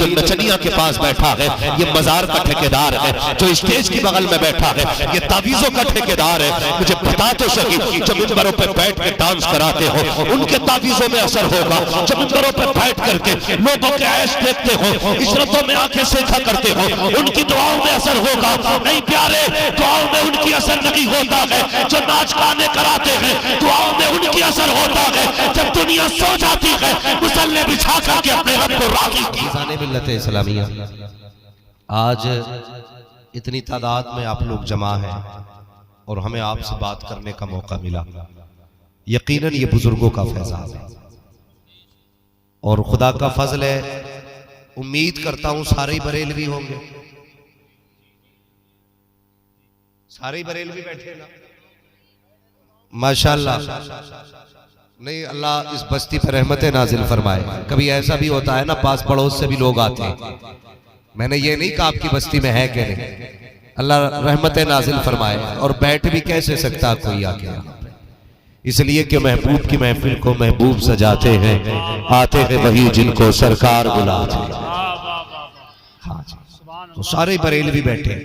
जो नचनिया के पास बैठा है ये मजार का ठेकेदार है, जो स्टेज के बगल में बैठा है ये तावीजों का ठेकेदार है। मुझे बता तो सही, जो मिंबरों पर बैठ के डांस कराते हो उनके तावीजों में असर होगा, जो मिंबरों पर बैठ करके लोगों के ऐश देखते हो, इशरतों में आंखें सेंधा करते हो, उनकी दुआओं में असर होगा। नहीं प्यारे, दुआओं में उनकी असर नहीं होता है। जो नाच गाने कराते हैं दुआओं में उनकी असर होता है। जब दुनिया सो जाती है मुसल्ले बिछा करके अपने रब को राज़ी की। मिल्लत इस्लामिया, आज इतनी तादाद में आप लोग जमा हैं और हमें आपसे बात करने का मौका मिला, यकीनन ये बुजुर्गों का फैजान है और खुदा का फजल है। उम्मीद करता हूं सारे बरेलवी होंगे, सारे बरेलवी बैठे ना माशाल्लाह। नहीं, अल्लाह इस बस्ती पर रहमत नाजिल फरमाए। कभी ऐसा भी होता है ना, पास पड़ोस से भी लोग आते हैं। मैंने ये नहीं कहा आपकी बस्ती में है कि नहीं, अल्लाह रहमत नाजिल फरमाए। और बैठ भी कैसे सकता कोई आके, इसलिए कि महबूब की महफिल को महबूब सजाते हैं, आते हैं वही जिनको सरकार बुलाते हैं। हाँ, तो सारे बरेलवी बैठे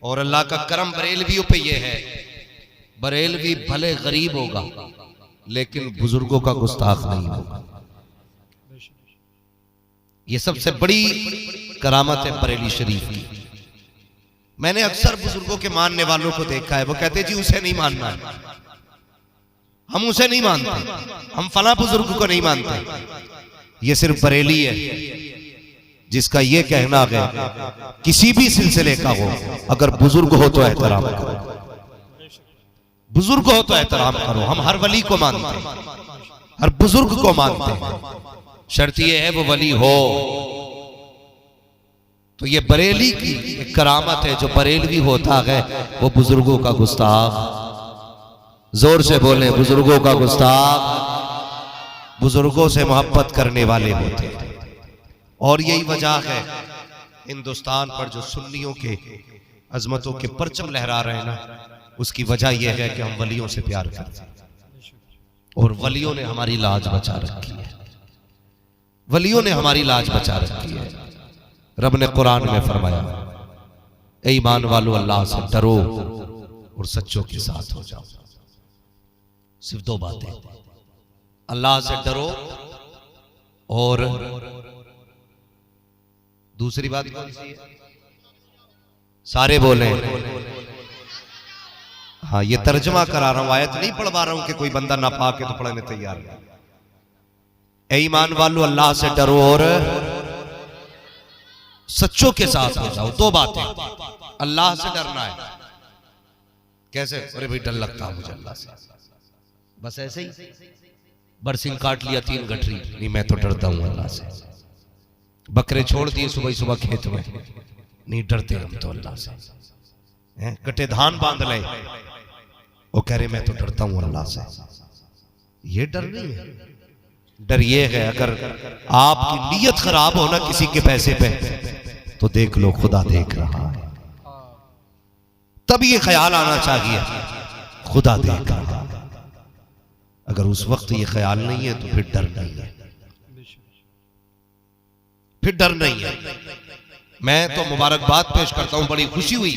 और अल्लाह का करम बरेलवियों पे ये है, बरेलवी भले गरीब होगा लेकिन बुजुर्गों का गुस्ताख नहीं होगा। ये सबसे बड़ी करामत है बरेली शरीफ की। मैंने अक्सर बुजुर्गों के मानने वालों को देखा है, वो कहते जी उसे नहीं मानना है, हम उसे नहीं मानते, हम फला बुजुर्ग को नहीं मानते। ये सिर्फ बरेली है जिसका ये कहना है किसी भी सिलसिले का हो, अगर बुजुर्ग हो तो एहतराम करो, बुजुर्ग हो तो एहतराम करो। हम हर वली को मानते हैं, हर बुजुर्ग को मानते हैं, शर्त यह है वो वली हो। तो ये बरेली की एक करामत है, जो बरेलवी होता है वो बुजुर्गों का गुस्ताख, जोर से बोले बुजुर्गों का गुस्ताख, बुजुर्गों से मोहब्बत करने वाले होते हैं। और यही वजह है हिंदुस्तान पर जो सुन्नियों के अजमतों के परचम लहरा रहे हैं ना, उसकी वजह यह है कि हम वलियों से प्यार करते हैं और वलियों ने हमारी लाज बचा रखी है, वलियों ने हमारी लाज बचा रखी है। रब ने कुरान में फरमाया, ए ईमान वालों अल्लाह से डरो और सच्चों के साथ हो जाओ। सिर्फ दो बातें, अल्लाह से डरो और दूसरी बात कौन सी है? सारे बोले। हाँ, ये तर्जमा करा रहा हूं, आयत नहीं पढ़वा रहा हूं कि कोई बंदा ना पाके तो पढ़ने तैयार है। ऐ ईमान वालों अल्लाह से डरो और सच्चों के साथ हो जाओ। दो बातें, अल्लाह से डरना है। कैसे? अरे भाई डर लगता है मुझे अल्लाह से, बस ऐसे ही बरसिंग काट लिया 3 गठरी, नहीं मैं तो डरता हूं अल्लाह से। बकरे छोड़ दिए सुबह सुबह खेत में, नहीं डरते हम तो अल्लाह से। कटे धान बांध ले, वो कह रहे मैं तो डरता हूं अल्लाह से। ये डर नहीं है, डर ये है अगर आपकी नीयत खराब हो ना किसी के पैसे पे, तो देख लो खुदा देख रहा है, तब ये ख्याल आना चाहिए खुदा देख रहा है। अगर उस वक्त ये ख्याल नहीं है तो फिर डर नहीं है, फिर डर नहीं है। मैं तो मुबारकबाद पेश करता हूं, बड़ी खुशी हुई।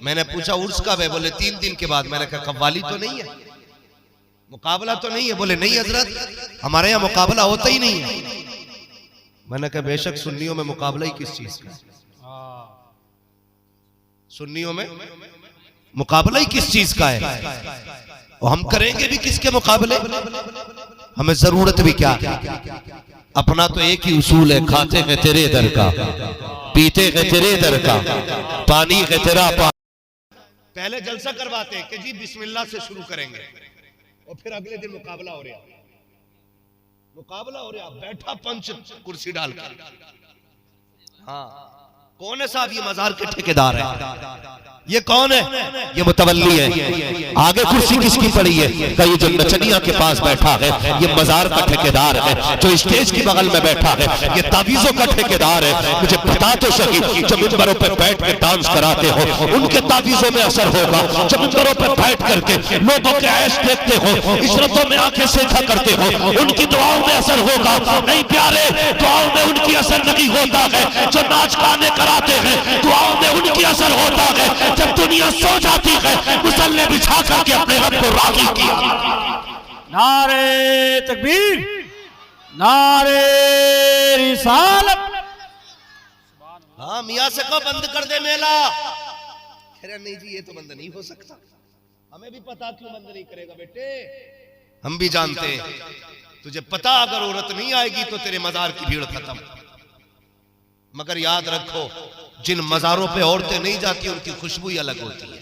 मैंने पूछा उर्स कब है? बोले 3 दिन के बाद। मैंने कहा कव्वाली तो नहीं है, मुकाबला तो नहीं है? बोले नहीं हजरत, हमारे यहाँ मुकाबला होता ही नहीं है। मैंने कहा बेशक सुन्नियों में मुकाबला ही किस चीज का? सुन्नियों में मुकाबला ही किस चीज का है? और हम करेंगे भी किसके मुकाबले? हमें जरूरत भी क्या है? अपना तो एक ही उसूल है, खाते हैं तेरे दर का, पीते हैं तेरे दर का, पानी है तेरा पानी। पहले जलसा करवाते हैं कि जी बिस्मिल्लाह से शुरू करेंगे और फिर अगले दिन मुकाबला हो रहा, मुकाबला हो रहा, बैठा पंच कुर्सी डालकर। हाँ, कौन है साहब? ये मजार के ठेकेदार है। ये कौन है? ये मुतवल्ली है। आगे कुर्सी किसकी पड़ी है? का ये जो नचनिया के पास बैठा है ये मजार का ठेकेदार है। जो स्टेज की बगल में बैठा है ये तावीजों का ठेकेदार है। मुझे बता तो सही, जो मिंबरों पर बैठ के डांस कराते हो उनके तावीजों में असर होगा? जो मिंबरों पर बैठ करके लोगों के ऐश देखते हो, इशरतों में आंखें सेका करते हो, उनकी दुआओं में असर होगा? नहीं प्यारे, दुआओं में उनकी असर नहीं होता है। जो नाच गाने कराते हैं दुआओं में उनकी असर होता है। जब दुनिया सो जाती है मुसल्ले बिछा करके अपने रब को राजी किया। नारे तकबीर, नारे रिसालत। हाँ मियाँ से को बंद कर दे मेला। अरे नहीं जी ये तो बंद नहीं हो सकता। हमें भी पता क्यों बंद नहीं करेगा बेटे, हम भी जानते हैं। तुझे पता अगर औरत नहीं आएगी तो तेरे मजार की भीड़ खत्म। मगर याद रखो जिन मजारों पे औरतें नहीं जाती उनकी खुशबू ही अलग होती है।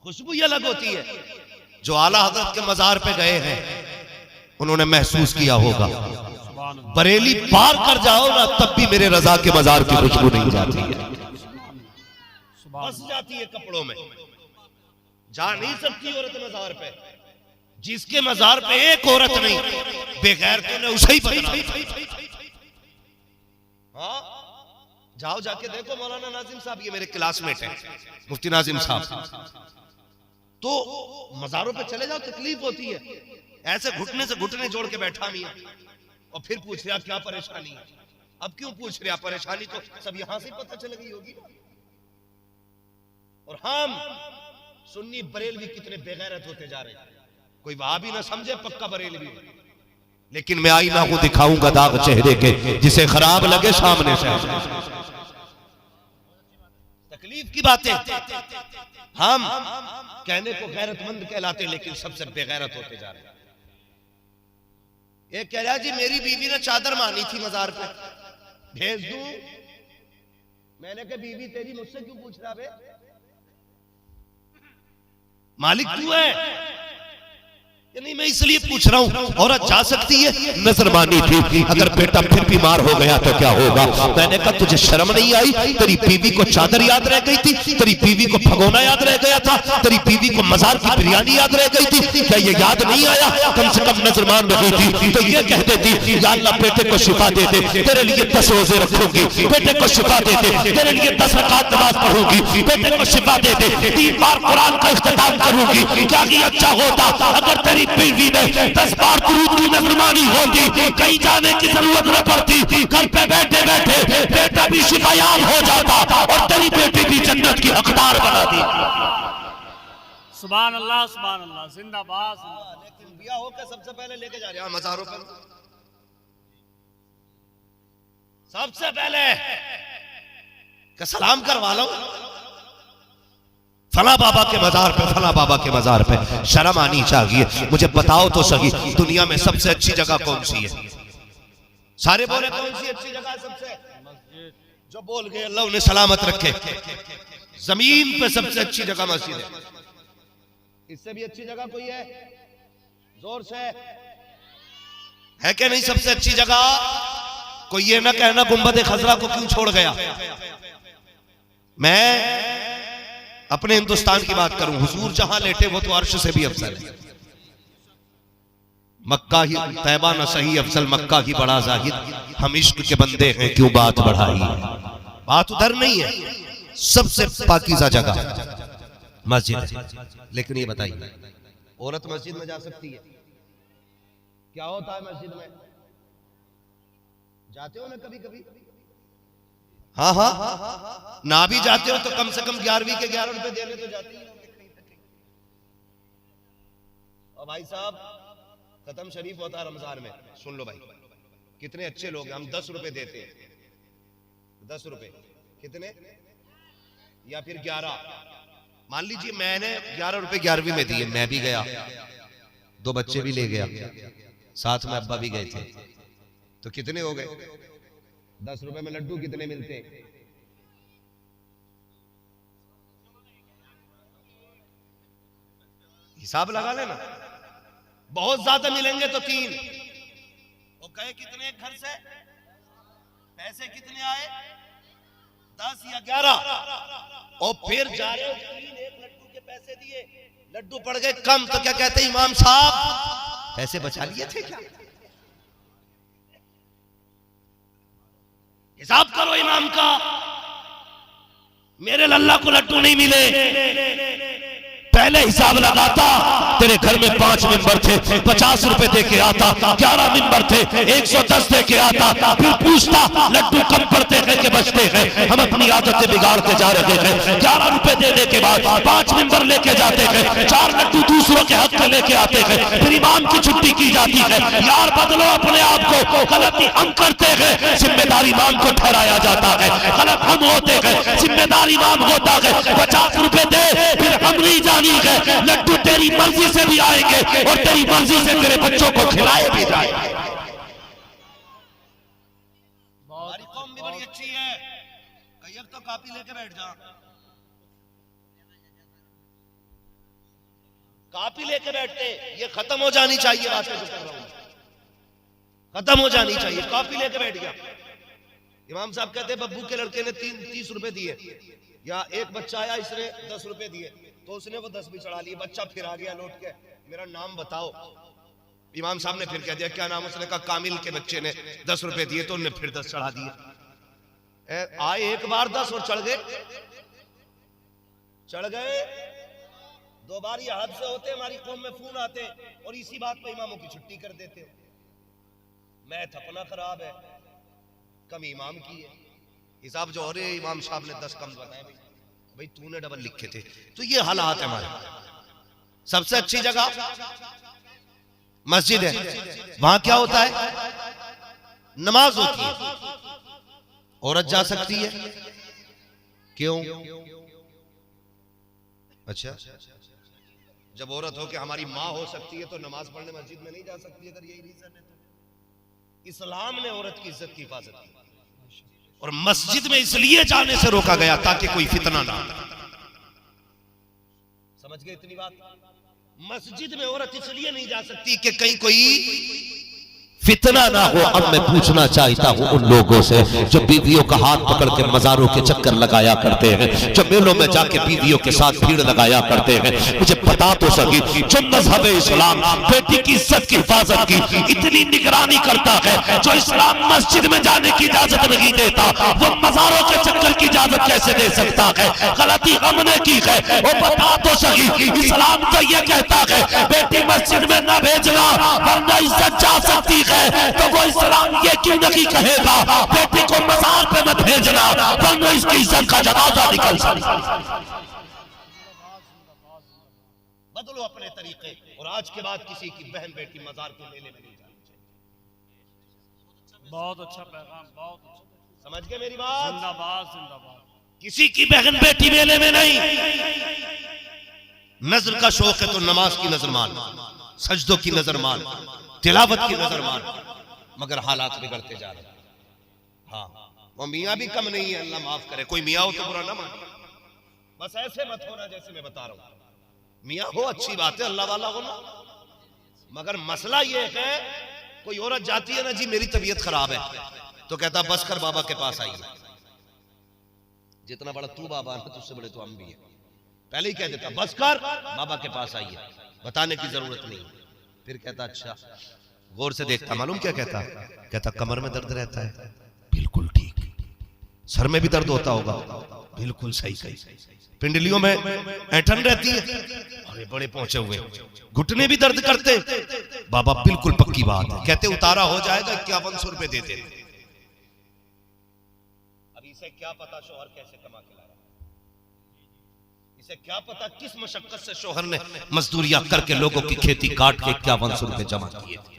खुशबू ही अलग होती है। जो आला हजरत के मजार पे गए हैं उन्होंने महसूस किया होगा। बरेली पार कर जाओ ना तब भी मेरे रजा के मजार की खुशबू नहीं जाती है। बस जाती है कपड़ों में। जा नहीं सकती औरत मजार पे। जिसके मजार पे एक औरत नहीं, बेगैरतों ने उसे ही बदला। हाँ जाओ जाके देखो मौलाना नाजिम साहब, ये मेरे क्लासमेट हैं मुफ्ती नाजिम साहब। तो मजारों पे चले जाओ तकलीफ होती है। ऐसे घुटने से घुटने जोड़ के बैठा मियां और फिर पूछ रहा क्या परेशानी है। अब क्यों पूछ रहा? परेशानी तो सब यहां से पता चल गई होगी। और हम सुन्नी बरेलवी कितने बेगैरत होते जा रहे हैं। कोई वहां भी ना समझे पक्का बरेलवी, लेकिन मैं आईना को दिखाऊंगा दाग चेहरे के, जिसे खराब लगे सामने से। तकलीफ की बातें हम कहने को गैरतमंद कहलाते लेकिन सबसे बेगैरत होते जा रहे हैं। एक कह रहा जी मेरी बीवी ने चादर मानी थी मजार पे, भेज दूं? मैंने कहा बीवी तेरी मुझसे क्यों पूछ रहा बे? मालिक तू है। नहीं मैं इसलिए पूछ रहा हूं औरत जा सकती है? नजर मानी थी, अगर बेटा फिर बीमार हो गया तो क्या होगा? मैंने कहा तुझे शर्म नहीं आई? तेरी बीवी को चादर याद रह गई थी, तेरी बीवी को भगोना याद रह गया था, तेरी बीवी को मजार की बिरयानी याद रह गई थी, क्या ये याद नहीं आया? कम से कम नजर मान रही थी तो ये कह देती या अल्लाह बेटे को शिफा दे दे, तेरे लिए 10 रोजे रखूंगी, बेटे को शिफा दे दे, तेरे लिए 10 रकात नमाज पढ़ूंगी, बेटे को शिफा दे दे, 3 बार कुरान का इख्तिताम करूंगी। क्या ये अच्छा होता अगर तेरी बीवी ने 10 बार दुरूद की नजरमानी होती, कहीं जाने की जरूरत न पड़ती, घर पे बैठे बैठे बेटा भी शिफायाब हो जाता और तेरी बेटी भी जन्नत की हकदार बना दी। सुभान अल्लाह, सुभान अल्लाह, जिंदाबाद। लेकिन बिया होकर सबसे पहले लेके जा रहे हैं मजारों पर। सबसे पहले सलाम करवा लो फला बाबा के मजार पे, फला बाबा के मजार पे। शर्म आनी चाहिए। मुझे बताओ तो सही दुनिया में सबसे अच्छी जगह कौन सी है? सारे बोले कौन सी अच्छी जगह सबसे? जो बोल गए अल्लाह उन्हें सलामत रखे। जमीन पे सबसे अच्छी जगह मस्जिद है। इससे भी अच्छी जगह कोई है? जोर से है क्या नहीं? सबसे अच्छी जगह कोई ये ना कहना गुंबद खजरा को क्यों छोड़ गया। मैं अपने हिंदुस्तान की बात करूं, हुजूर जहां लेटे वो तो अर्श से भी अफजल है। मक्का ही तैबा न सही अफजल मक्का ही बड़ा जाहिद, हम इश्क के बंदे हैं क्यों बात बढ़ाई। बात उधर नहीं है, सबसे पाकीज़ा जगह मस्जिद है। लेकिन ये बताइए औरत मस्जिद में जा सकती है? क्या होता है मस्जिद में? जाते हो ना कभी कभी? हाँ हाँ ना भी जाते हो तो कम से कम 11वीं के 11 रुपए देने तो जाती है। और भाई साहब खत्म शरीफ होता है रमजान में, सुन लो भाई कितने अच्छे लोग हैं। हम 10 रुपए देते हैं, 10 रुपए कितने या फिर 11। मान लीजिए मैंने 11 रुपए 11वीं में दिए, मैं भी गया, 2 बच्चे भी ले गया, साथ में अब्बा भी गए थे, तो कितने हो गए? 10 रुपए में लड्डू कितने मिलते हैं? हिसाब लगा लेना। बहुत ज्यादा मिलेंगे तो 3। और गए कितने घर से? पैसे कितने आए? 10 या 11 और फिर जा रहे हो 3 एक लड्डू के पैसे दिए, लड्डू पड़ गए कम, तो क्या कहते हैं इमाम साहब पैसे बचा लिए थे क्या? हिसाब करो इमाम का, मेरे लल्ला को लड्डू नहीं मिले। पहले हिसाब लगाता, तेरे घर में 5 मेंबर थे, 50 रुपए दे के आता, 11 मेंबर थे, 110 दे के आता, फिर पूछता लड्डू कम पड़ते हैं कि बचते हैं। हम अपनी आदतें बिगाड़ते जा रहे हैं। 11 रुपए देने के बाद 5 मेंबर लेके जाते हैं, 4 लड्डू दूसरों के हक में लेके आते हैं, फिर इमाम की छुट्टी की जाती है। यार बदलो अपने आप को, गलती हम करते हैं, जिम्मेदार इमाम को ठहराया जाता है। गलत हम होते हैं, जिम्मेदार इमाम होता है। 50 रुपए दे, फिर हम नहीं जानी है, लड्डू तेरी मर्जी से भी आएंगे और तेरी मर्जी से तेरे बच्चों को खिलाए भी जाएंगे। हमारी कौम भी बड़ी अच्छी है, कई तो कॉपी लेके बैठ जा, कॉपी लेके बैठते, ये खत्म हो जानी चाहिए बातें जो कर रहा हूं, खत्म हो जानी चाहिए। कॉपी लेके बैठ गया, इमाम साहब कहते बब्बू के लड़के ने 30 रुपए दिए, या एक बच्चा आया इसने 10 रुपए दिए, तो उसने वो 10 भी चढ़ा लिए। बच्चा फिर आ गया लौट के, मेरा नाम बताओ। इमाम साहब ने फिर कह दिया क्या नाम? उसने कहा कामिल के बच्चे ने 10 रुपए दिए, तो उन्होंने फिर 10 चढ़ा दिए। आए एक बार 10 और चढ़ गए, दो बार ये हद से होते। हमारी कौम में फोन आते और इसी बात पे इमामों की छुट्टी कर देते। मैथ अपना खराब है, कमी इमाम की है। हिसाब जो हो रहे इमाम साहब ने 10 कम बताए, भाई तूने डबल लिखे थे। तो ये हालात है हमारे। सबसे अच्छी जगह मस्जिद है, वहां क्या होता है? नमाज होती है, औरत जा सकती है। क्यों? अच्छा, जब औरत हो के हमारी माँ हो सकती है तो नमाज पढ़ने मस्जिद में नहीं जा सकती? अगर यही रीजन है तो इस्लाम ने औरत की इज्जत की हिफाजत की और मस्जिद में इसलिए जाने से रोका गया ताकि कोई फितना ना। समझ गए इतनी बात? मस्जिद में औरत इसलिए नहीं जा सकती कि कहीं कोई फितना ना हो। अब मैं पूछना चाहता हूँ उन लोगों से जो बीवियों का हाथ पकड़ के मजारों के चक्कर लगाया करते हैं, जो मेलों में जाके बीवियों के साथ भीड़ लगाया करते हैं, मुझे बता तो सकी जो मजहब इस्लाम बेटी की इज्जत की हिफाजत की इतनी निगरानी करता है, जो इस्लाम मस्जिद में जाने की इजाजत नहीं देता, वो मजारों के चक्कर की इजाजत कैसे दे सकता है? गलती हमने की है। वो बता तो सकी इस्लाम तो ये कहता है बेटी मस्जिद में न भेजना वरना इज्जत जा सकती है, तो वो इस्लाम ये क्यों नहीं कहेगा बेटी को मजार पे मत भेजना वरना इसकी इज्जत का जनाजा निकल सकता। बदलो अपने तरीके, और आज के बाद किसी की बहन बेटी मजार के मेले में नहीं जानी चाहिए। बहुत अच्छा पैगाम, बहुत अच्छा। समझ गए मेरी बात? जिंदाबाद जिंदाबाद। किसी की बहन बेटी मेले में नहीं। नजर का शौक है तो नमाज की नजर मान, सजदों की नजर मान, तिलावत की नजर मान, मगर हालात बिगड़ते जा रहे। हाँ, वो मियाँ भी कम नहीं है, अल्लाह माफ करे। कोई मियाँ हो तो बुरा ना माने, बस ऐसे मत होना जैसे मैं बता रहा हूं। मियाँ हो अच्छी बात है, अल्लाह वाला होना, मगर मसला ये है कोई औरत जाती है ना जी मेरी तबीयत खराब है, तो कहता बस कर बाबा के पास आइए। जितना बड़ा तू बाबा है तुझसे बड़े तो हम भी है। पहले ही कह देता बस कर बाबा के पास आइए, बताने की जरूरत नहीं। फिर कहता अच्छा, गौर से देखता, मालूम क्या कहता? कहता कमर में दर्द रहता है, बिल्कुल ठीक। सर में भी दर्द होता होगा, बिल्कुल सही सही। पिंडलियों में ऐंठन रहती है, अरे बड़े पहुंचे हुए। घुटने भी दर्द करते, बाबा बिल्कुल पक्की बात है। कहते उतारा हो जाएगा, 5100 रुपए देते। अब इसे क्या पता शोहर कैसे कमा के लाया, इसे क्या पता किस मशक्कत से शोहर ने मजदूरियां करके लोगों की खेती काट के 5100 रुपए जमा किए थे।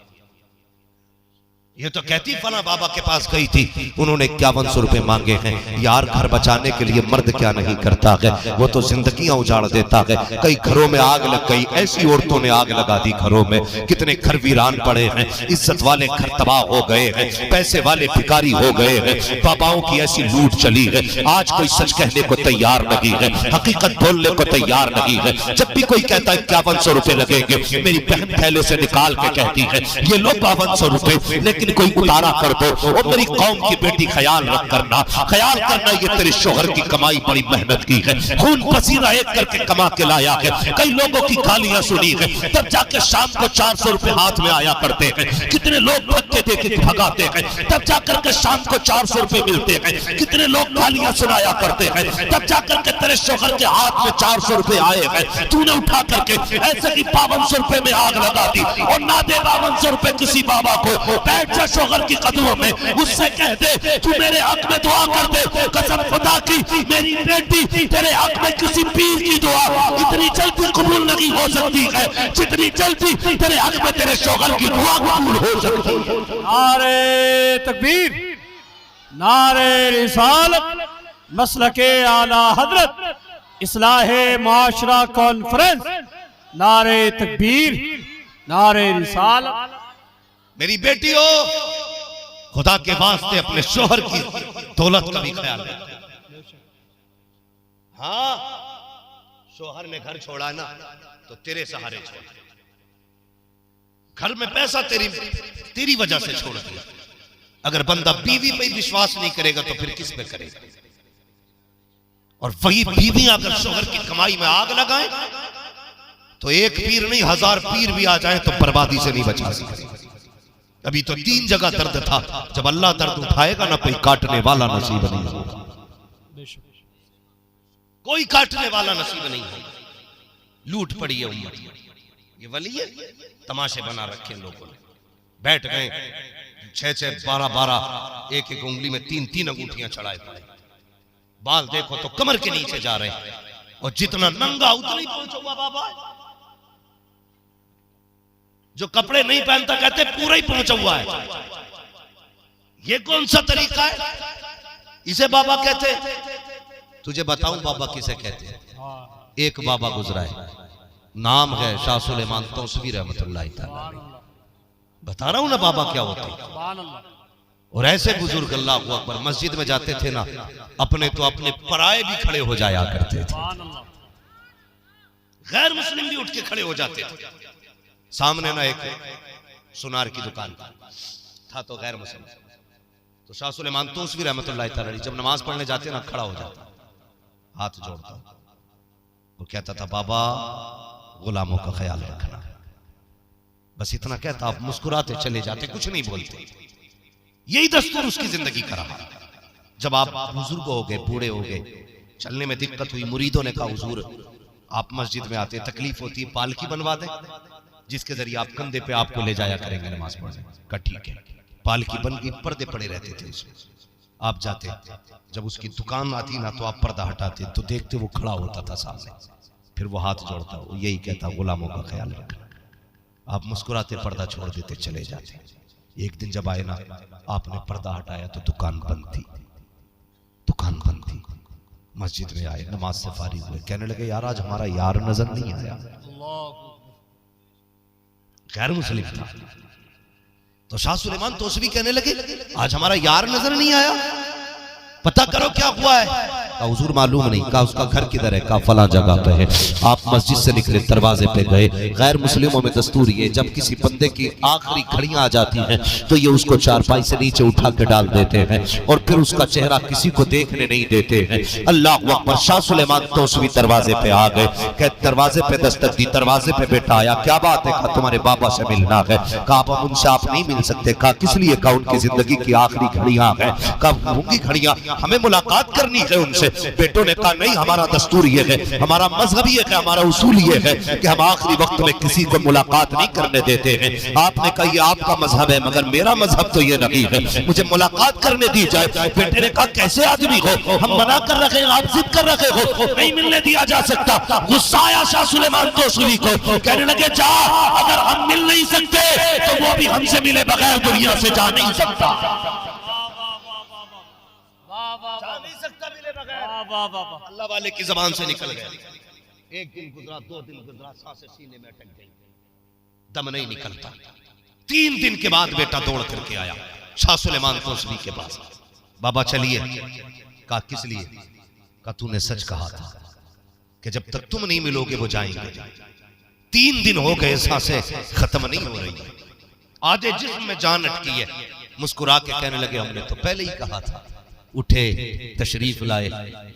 ये तो कहती फला बाबा के पास गई थी, उन्होंने 5100 रुपए मांगे हैं। यार घर बचाने के लिए मर्द क्या नहीं करता है, वो तो जिंदगियां उजाड़ देता है। कई घरों में आग लग गई, ऐसी औरतों ने आग लगा दी घरों में, कितने घर वीरान पड़े हैं, इज्जत वाले घर तबाह हो गए हैं, पैसे वाले भिखारी हो गए हैं, बाबाओं की ऐसी लूट चली है। आज कोई सच कहने को तैयार नहीं है, हकीकत बोलने को तैयार नहीं है। जब भी कोई कहता है 5100 रुपए लगेंगे, मेरी बहन थैले से निकाल के कहती है ये लो 5200 रुपए, लेकिन लेकिन कोई उतारा कर दो। और मेरी कौम की बेटी ख्याल रख करना, ख्याल करना, ये तेरे शोहर की कमाई बड़ी मेहनत की है, खून पसीना एक करके कमा के लाया है। कई लोगों की गालियां सुनी है, तब जाके शाम को 400 रुपए हाथ में आया करते हैं। कितने लोग धक्के दे के भगाते हैं, तब जाकर के शाम को 400 रुपए मिलते हैं। कितने लोग गालियां सुनाया करते हैं, तब जाकर के तेरे शोहर के हाथ में 400 रुपए आए हैं। तूने उठा करके ऐसे कि 5200 रुपए में आग लगा दी और ना दे 5200 रुपए किसी बाबा को। बैठ जा शोहर की कदमों में, उससे कह दे तू मेरे हक में दुआ कर दे। कसम खुदा की मेरी बेटी तेरे हक में किसी पीर की दुआ इतनी जल्दी कबूल नहीं हो सकती है जितनी जल्दी तेरे हक में तेरे शोहर की दुआ कबूल हो सकती है। नारे तकबीर, नारे रिसालत, मसलके आला हजरत, इस्लाहे माशरा कॉन्फ्रेंस, नारे तकबीर, नारे रिसालत। मेरी बेटी हो, खुदा के वास्ते अपने शोहर की दौलत का भी ख्याल रख। हाँ, शोहर ने घर छोड़ा ना तो तेरे सहारे छोड़ा, घर में पैसा तेरी वजह से छोड़ दिया। अगर बंदा बीवी पे विश्वास नहीं करेगा तो फिर किस पे करेगा? और वही बीवी अगर शोहर की कमाई में आग लगाए तो एक पीर नहीं 1000 पीर भी आ जाए तो बर्बादी से नहीं बचा सकते। अभी तो 3 जगह दर्द था, जब अल्लाह दर्द उठाएगा ना कोई काटने वाला नसीब नहीं होगा, कोई काटने वाला नसीब नहीं है। लूट पड़ी है उम्मत, ये वली है, तमाशे बना रखे लोगों ने, बैठ गए 6-6, 12-12, एक उंगली में 3-3 अंगूठियां चढ़ाए पड़े। बाल देखो तो कमर के नीचे जा रहे हैं, और जितना नंगा उतना ही पहुंचा हुआ बाबा। जो कपड़े नहीं पहनता कहते पूरा ही पहुंचा हुआ है। ये कौन सा तरीका है? इसे बाबा कहते? तुझे बताऊं बाबा किसे कहते हैं? एक बाबा गुजरा है, नाम है शाह सुलेमान तौसवी रहमतुल्लाह तआला। बता रहा हूं ना बाबा क्या होते हैं। और ऐसे बुजुर्ग अल्लाह हू अकबर, मस्जिद में जाते थे ना, अपने तो अपने पराए भी खड़े हो जाया करते थे, गैर मुस्लिम भी उठ के खड़े हो जाते थे। सामने ना एक सुनार की दुकान था तो गैर मुस्लिम, तो शाह सुलेमान तौसवी रहमतुल्लाह तआला जब नमाज पढ़ने जाते ना खड़ा हो जाता, हाथ जोड़ता, वो कहता था बाबा गुलामों का ख्याल रखना। बस इतना कहता, आप मुस्कुराते चले जाते, कुछ नहीं बोलते। यही दस्तूर उसकी जिंदगी का रहा। जब आप बुजुर्ग हो गए, बूढ़े हो गए, चलने में दिक्कत हुई, मुरीदों ने कहा हुजूर आप मस्जिद में आते, तकलीफ होती है, पालकी बनवा दें जिसके जरिए आप कंधे पे आपको ले जाया करेंगे नमाज पढ़ने। कहा ठीक है। पालकी बन गई, पर्दे पड़े रहते थे उसमें, आप जाते, जब उसकी दुकान आती ना तो आप पर्दा हटाते तो देखते वो खड़ा होता था सामने, फिर वो हाथ जोड़ता, वो यही कहता गुलामों का ख्याल रखना। आप मुस्कुराते पर्दा छोड़ देते चले जाते। एक दिन जब आए ना, आपने पर्दा हटाया तो दुकान बंद थी, दुकान बंद थी। मस्जिद में आए, नमाज से फारिग हुए, कहने लगे यार आज हमारा यार नजर नहीं आया। गैर मुस्लिम था। तो शाह सुलेमान तौसवी कहने लगे आज हमारा यार नजर नहीं आया, पता करो क्या हुआ है। कहा हुजूर मालूम नहीं। कहा उसका घर किधर है? कहा फला जगह पे है। आप मस्जिद से निकले, दरवाजे पे गए। गैर मुस्लिमों में दस्तूर ये, जब किसी बंदे की आखिरी घड़ियां आ जाती हैं तो ये उसको चारपाई से नीचे उठा के डाल देते हैं और फिर उसका चेहरा किसी को देखने नहीं देते हैं। अल्लाह अकबर। शाह सुलेमान तौसवी दरवाजे पे आ गए, कह दरवाजे पे दस्तक दी, दरवाजे पे बेटा आया, क्या बात है? कहा तुम्हारे बाबा से मिलना है। कहा अब उनसे आप नहीं मिल सकते। कहा किस लिए? कहा उनकी जिंदगी की आखिरी घड़ियां है। कहा होंगी घड़ियां, हमें मुलाकात करनी है उनसे। बेटों ने कहा नहीं, हमारा दस्तूर ये है, हमारा मजहब ये है, हमारा उसूल ये है कि हम आखिरी वक्त में किसी को मुलाकात नहीं करने देते हैं। आपने कहा ये आपका मजहब है, मगर मेरा मजहब तो ये नहीं है, मुझे मुलाकात करने दी जाए। बेटे ने कहा कैसे आदमी हो, हम मना कर रखे, आप जिद कर रखे हो, नहीं मिलने दिया जा सकता। गुस्सा आया शाह सुलेमान तौसवी को, कहने लगे जा, अगर हम मिल नहीं सकते तो वो भी हमसे मिले बगैर दुनिया से जा नहीं सकता, जा नहीं सकता मिले बगैर। अल्लाह वाले की जबान से निकल गया। एक दिन गुजरा, 2 दिन गुजरा, सांसें सीने में अटक गई, दम नहीं निकलता। 3 दिन के बाद बेटा दौड़ करके आया शाह सुलेमान तौसवी के पास। बाबा चलिए। कहा किस लिए? कहा तूने सच कहा था कि जब तक तुम नहीं मिलोगे वो जाएंगे। 3 दिन हो गए, सांसें खत्म नहीं हो रही, आधे जिस्म में जान अटकी है। मुस्कुरा के कहने लगे हमने तो पहले ही कहा था। उठे तशरीफ लाए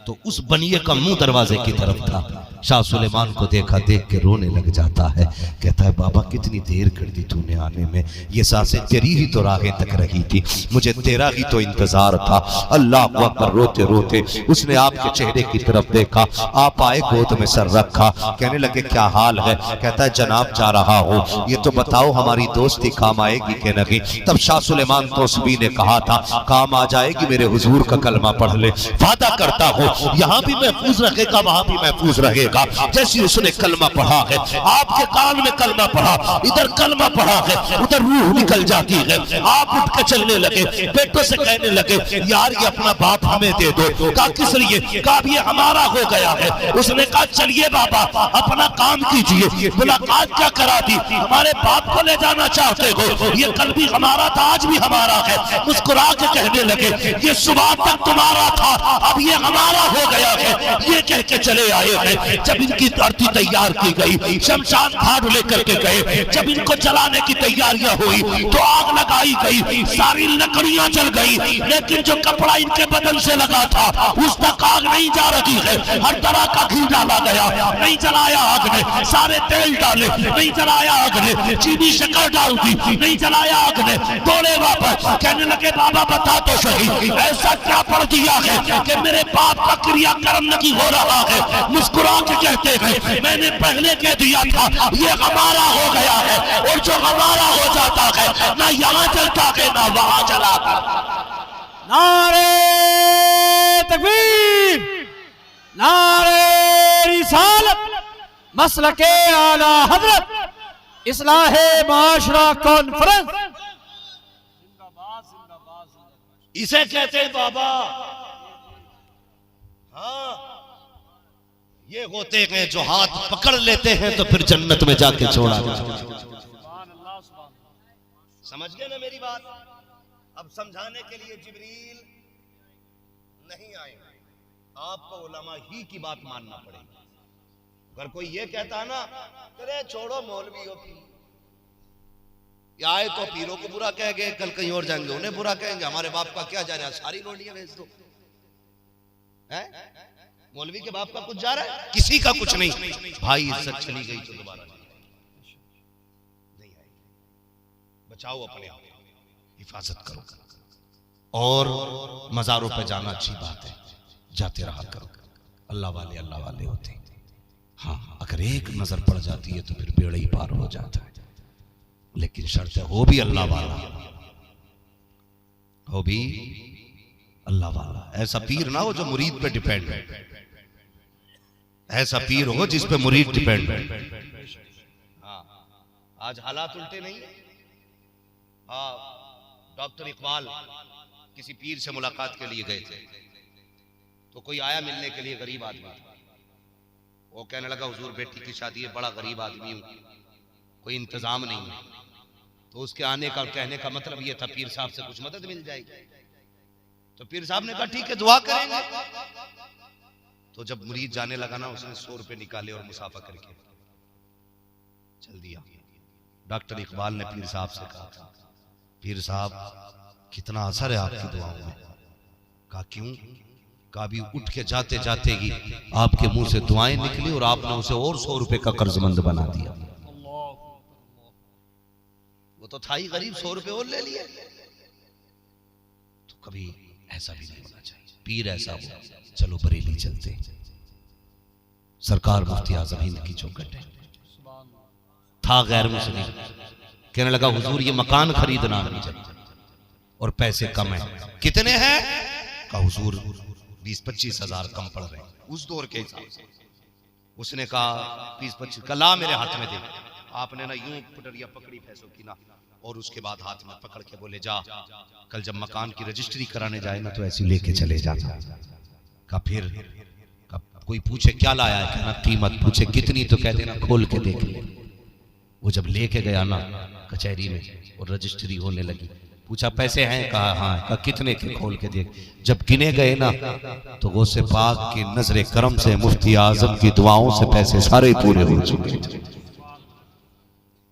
तो उस बनिए का मुंह दरवाजे की तरफ था। शाह सुलेमान को देखा, देख के रोने लग जाता है। कहता है बाबा कितनी देर कर दी तूने आने में, ये सांसें तेरी ही तो राहें तक रही थी, मुझे तेरा ही तो इंतजार था। अल्लाह अकबर। रोते रोते उसने आपके चेहरे की तरफ देखा, आप आए, गोद में सर रखा, कहने लगे क्या हाल है? कहता है जनाब जा रहा हो, ये तो बताओ हमारी दोस्ती काम आएगी कि नहीं? तब शाह सुलेमान तौसवी ने कहा था काम आ जाएगी, मेरे हुजूर का कलमा पढ़ ले, वादा करता हूँ यहाँ भी महफूज रहेगा वहां भी महफूज रहेगा। जैसे उसने कलमा पढ़ा है, आपके कान में कलमा पढ़ा, इधर कलमा पढ़ा है, उधर रूह निकल जाती है। आप उठ के चलने लगे, बेटों से कहने लगे यार ये अपना बाप हमें दे दो। कहा किस लिए? कहा ये हमारा हो गया है। उसने कहा चलिए बाबा अपना काम कीजिए, मुलाकात क्या करा दी, हमारे बाप को ले जाना चाहते हो, ये कल भी हमारा था आज भी हमारा है। मुस्कुरा के कहने लगे ये सुबह तक तुम्हारा था अब ये हमारा हो गया है। ये कह के चले आए हैं। जब इनकी अर्थी तैयार की गई, शमशान घाट लेकर के गए, जब इनको जलाने की तैयारियां हुई तो आग लगाई गई, सारी लकड़ियां जल गई, लेकिन जो कपड़ा इनके बदन से लगा था उस तक आग नहीं जा रही है। हर तरह का घी डाला गया, नहीं जलाया आग ने, सारे तेल डाले, नहीं जलाया आग ने, चीनी शक्कर डाल दी, नहीं जलाया आग ने। दौड़े वापस, कहने लगे बाबा बता तो सही ऐसा क्या पढ़ दिया है कि मेरे बाप का क्रियाक्रम नहीं हो रहा है? मुस्कुरा के कहते हैं मैंने पहले कह दिया था ये हमारा हो गया है, और जो हमारा हो जाता है ना यहाँ चलता है ना वहां चलाता। नारे तकबीर, नारे रिसालत, मसलके आला हजरत, इस्लाहे माशरा कॉन्फ्रेंस। इसे कहते हैं बाबा। हाँ ये होते हैं जो हाथ पकड़ लेते हैं तो फिर जन्नत में जाके छोड़ा जाता। समझ गए ना मेरी बात? अब समझाने के लिए जिब्रील नहीं आए, आपको उलमा ही की बात मानना पड़ेगी। अगर कोई ये कहता ना अरे छोड़ो मौलवियों की, आए तो पीरों को बुरा कह गए, कल कहीं और जाएंगे उन्हें बुरा कहेंगे, हमारे बाप का क्या जा रहा है, सारी रोटियां बेच दो। मौलवी के बाप का कुछ जा रहा है? किसी का कुछ नहीं। भाई इज्जत चली गई तो दोबारा नहीं आएगी। बचाओ अपने आप, हिफाजत करो। और मज़ारों पे जाना अच्छी बात है, जाते रहा करो, अल्लाह वाले होते हैं। हाँ अगर एक नजर पड़ जाती है तो फिर बेड़ा ही पार हो जाता है। लेकिन शर्त है हो भी अल्लाह वाला, हो भी अल्लाह वाला। ऐसा पीर ना हो जो मुरीद पे डिपेंड है, ऐसा पीर हो जिस पे मुरीद डिपेंड है। हाँ आज हालात उल्टे नहीं। हाँ डॉक्टर इकबाल किसी पीर से मुलाकात के लिए गए थे, तो कोई आया मिलने के लिए, गरीब आदमी। वो कहने लगा हुजूर बेटी की शादी है, बड़ा गरीब आदमी हूँ, कोई इंतजाम नहीं है। तो उसके आने का कहने का मतलब ये था पीर साहब से कुछ मदद मिल जाएगी। तो पीर साहब ने कहा ठीक है दुआ करेंगे। तो जब मुरीद जाने लगा ना, उसने 100 रुपए निकाले और मुसाफा करके चल दिया। डॉक्टर इकबाल ने पीर साहब से कहा पीर साहब कितना असर है आपकी दुआओं में? कहा क्यों? कहा भी उठ के जाते जाते ही आपके मुंह से दुआएं निकली और आपने उसे और 100 रुपए का कर्जमंद बना दिया। वो तो था ही गरीब, 100 रुपए और ले लिए। तो कभी ऐसा भी नहीं होना चाहिए। पीर ऐसा हो, चलो बरेली चलते, सरकार मुफ्ती आजम हिंद की चौखट है। था गैर मुस्लिम, कहने लगा हुजूर ये मकान खरीदना है और पैसे कम है। कितने हैं? कहा हुजूर 20-25 हजार कम पड़ रहे हैं उस दौर के हिसाब से। उसने कहा 20-25 का ला मेरे हाथ में दे। आपने ना यूं पटरिया पकड़ी पैसों की ना, और उसके बाद हाथ में पकड़ के बोले जा कल जब मकान की रजिस्ट्री कराने जाए ना तो ऐसी लेके चले जा। का फिर कोई पूछे क्या लाया है, कहना कीमत, पूछे कितनी तो कह देना खोल के देख ले। वो जब लेके गया ना कचहरी में और रजिस्ट्री होने लगी, पूछा पैसे हैं? कहा हाँ। कहा कितने के? खोल के देख। जब गिने गए ना तो गौसे पाक की नजरे करम से, मुफ्ती आजम की दुआओं से पैसे सारे पूरे हो चुके थे।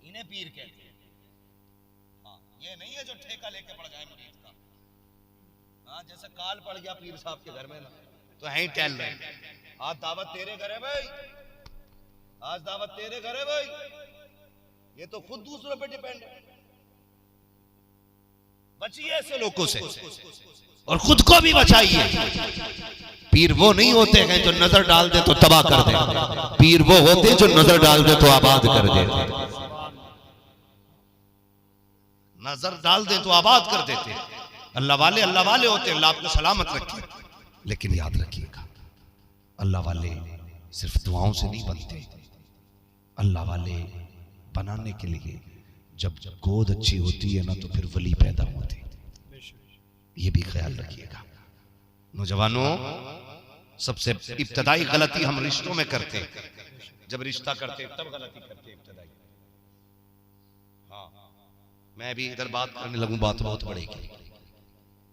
इन्हें पीर कहते हैं। हाँ, ये नहीं है जो ठेका लेके पड़ जाए। हाँ जैसे काल पड़ गया पीर साहब के घर में ना, तो है ही टहल रहे हैं। आज दावत तेरे घर है भाई, आज दावत तेरे घर है भाई, ये तो खुद दूसरों पे डिपेंड है। बचिए ऐसे लोगों से और खुद को भी बचाइए। पीर वो नहीं होते हैं जो नजर डाल दे तो तबाह कर दे, पीर वो होते हैं जो नजर डाल दे तो आबाद कर देते। नजर डाल दे तो आबाद कर देते। अल्लाह वाले होते हैं। अल्लाह आपको सलामत रखे। लेकिन याद रखिएगा, अल्लाह वाले सिर्फ दुआओं से नहीं बनते। अल्लाह वाले बनाने के लिए जब गोद अच्छी होती है ना तो फिर वली पैदा होते। ये भी ख्याल रखिएगा नौजवानों। सबसे इब्तदाई गलती हम रिश्तों में करते, जब रिश्ता करते तब गलती करते इब्तदाई। हाँ मैं भी इधर बात करने लगूं बात बहुत बढ़ेगी,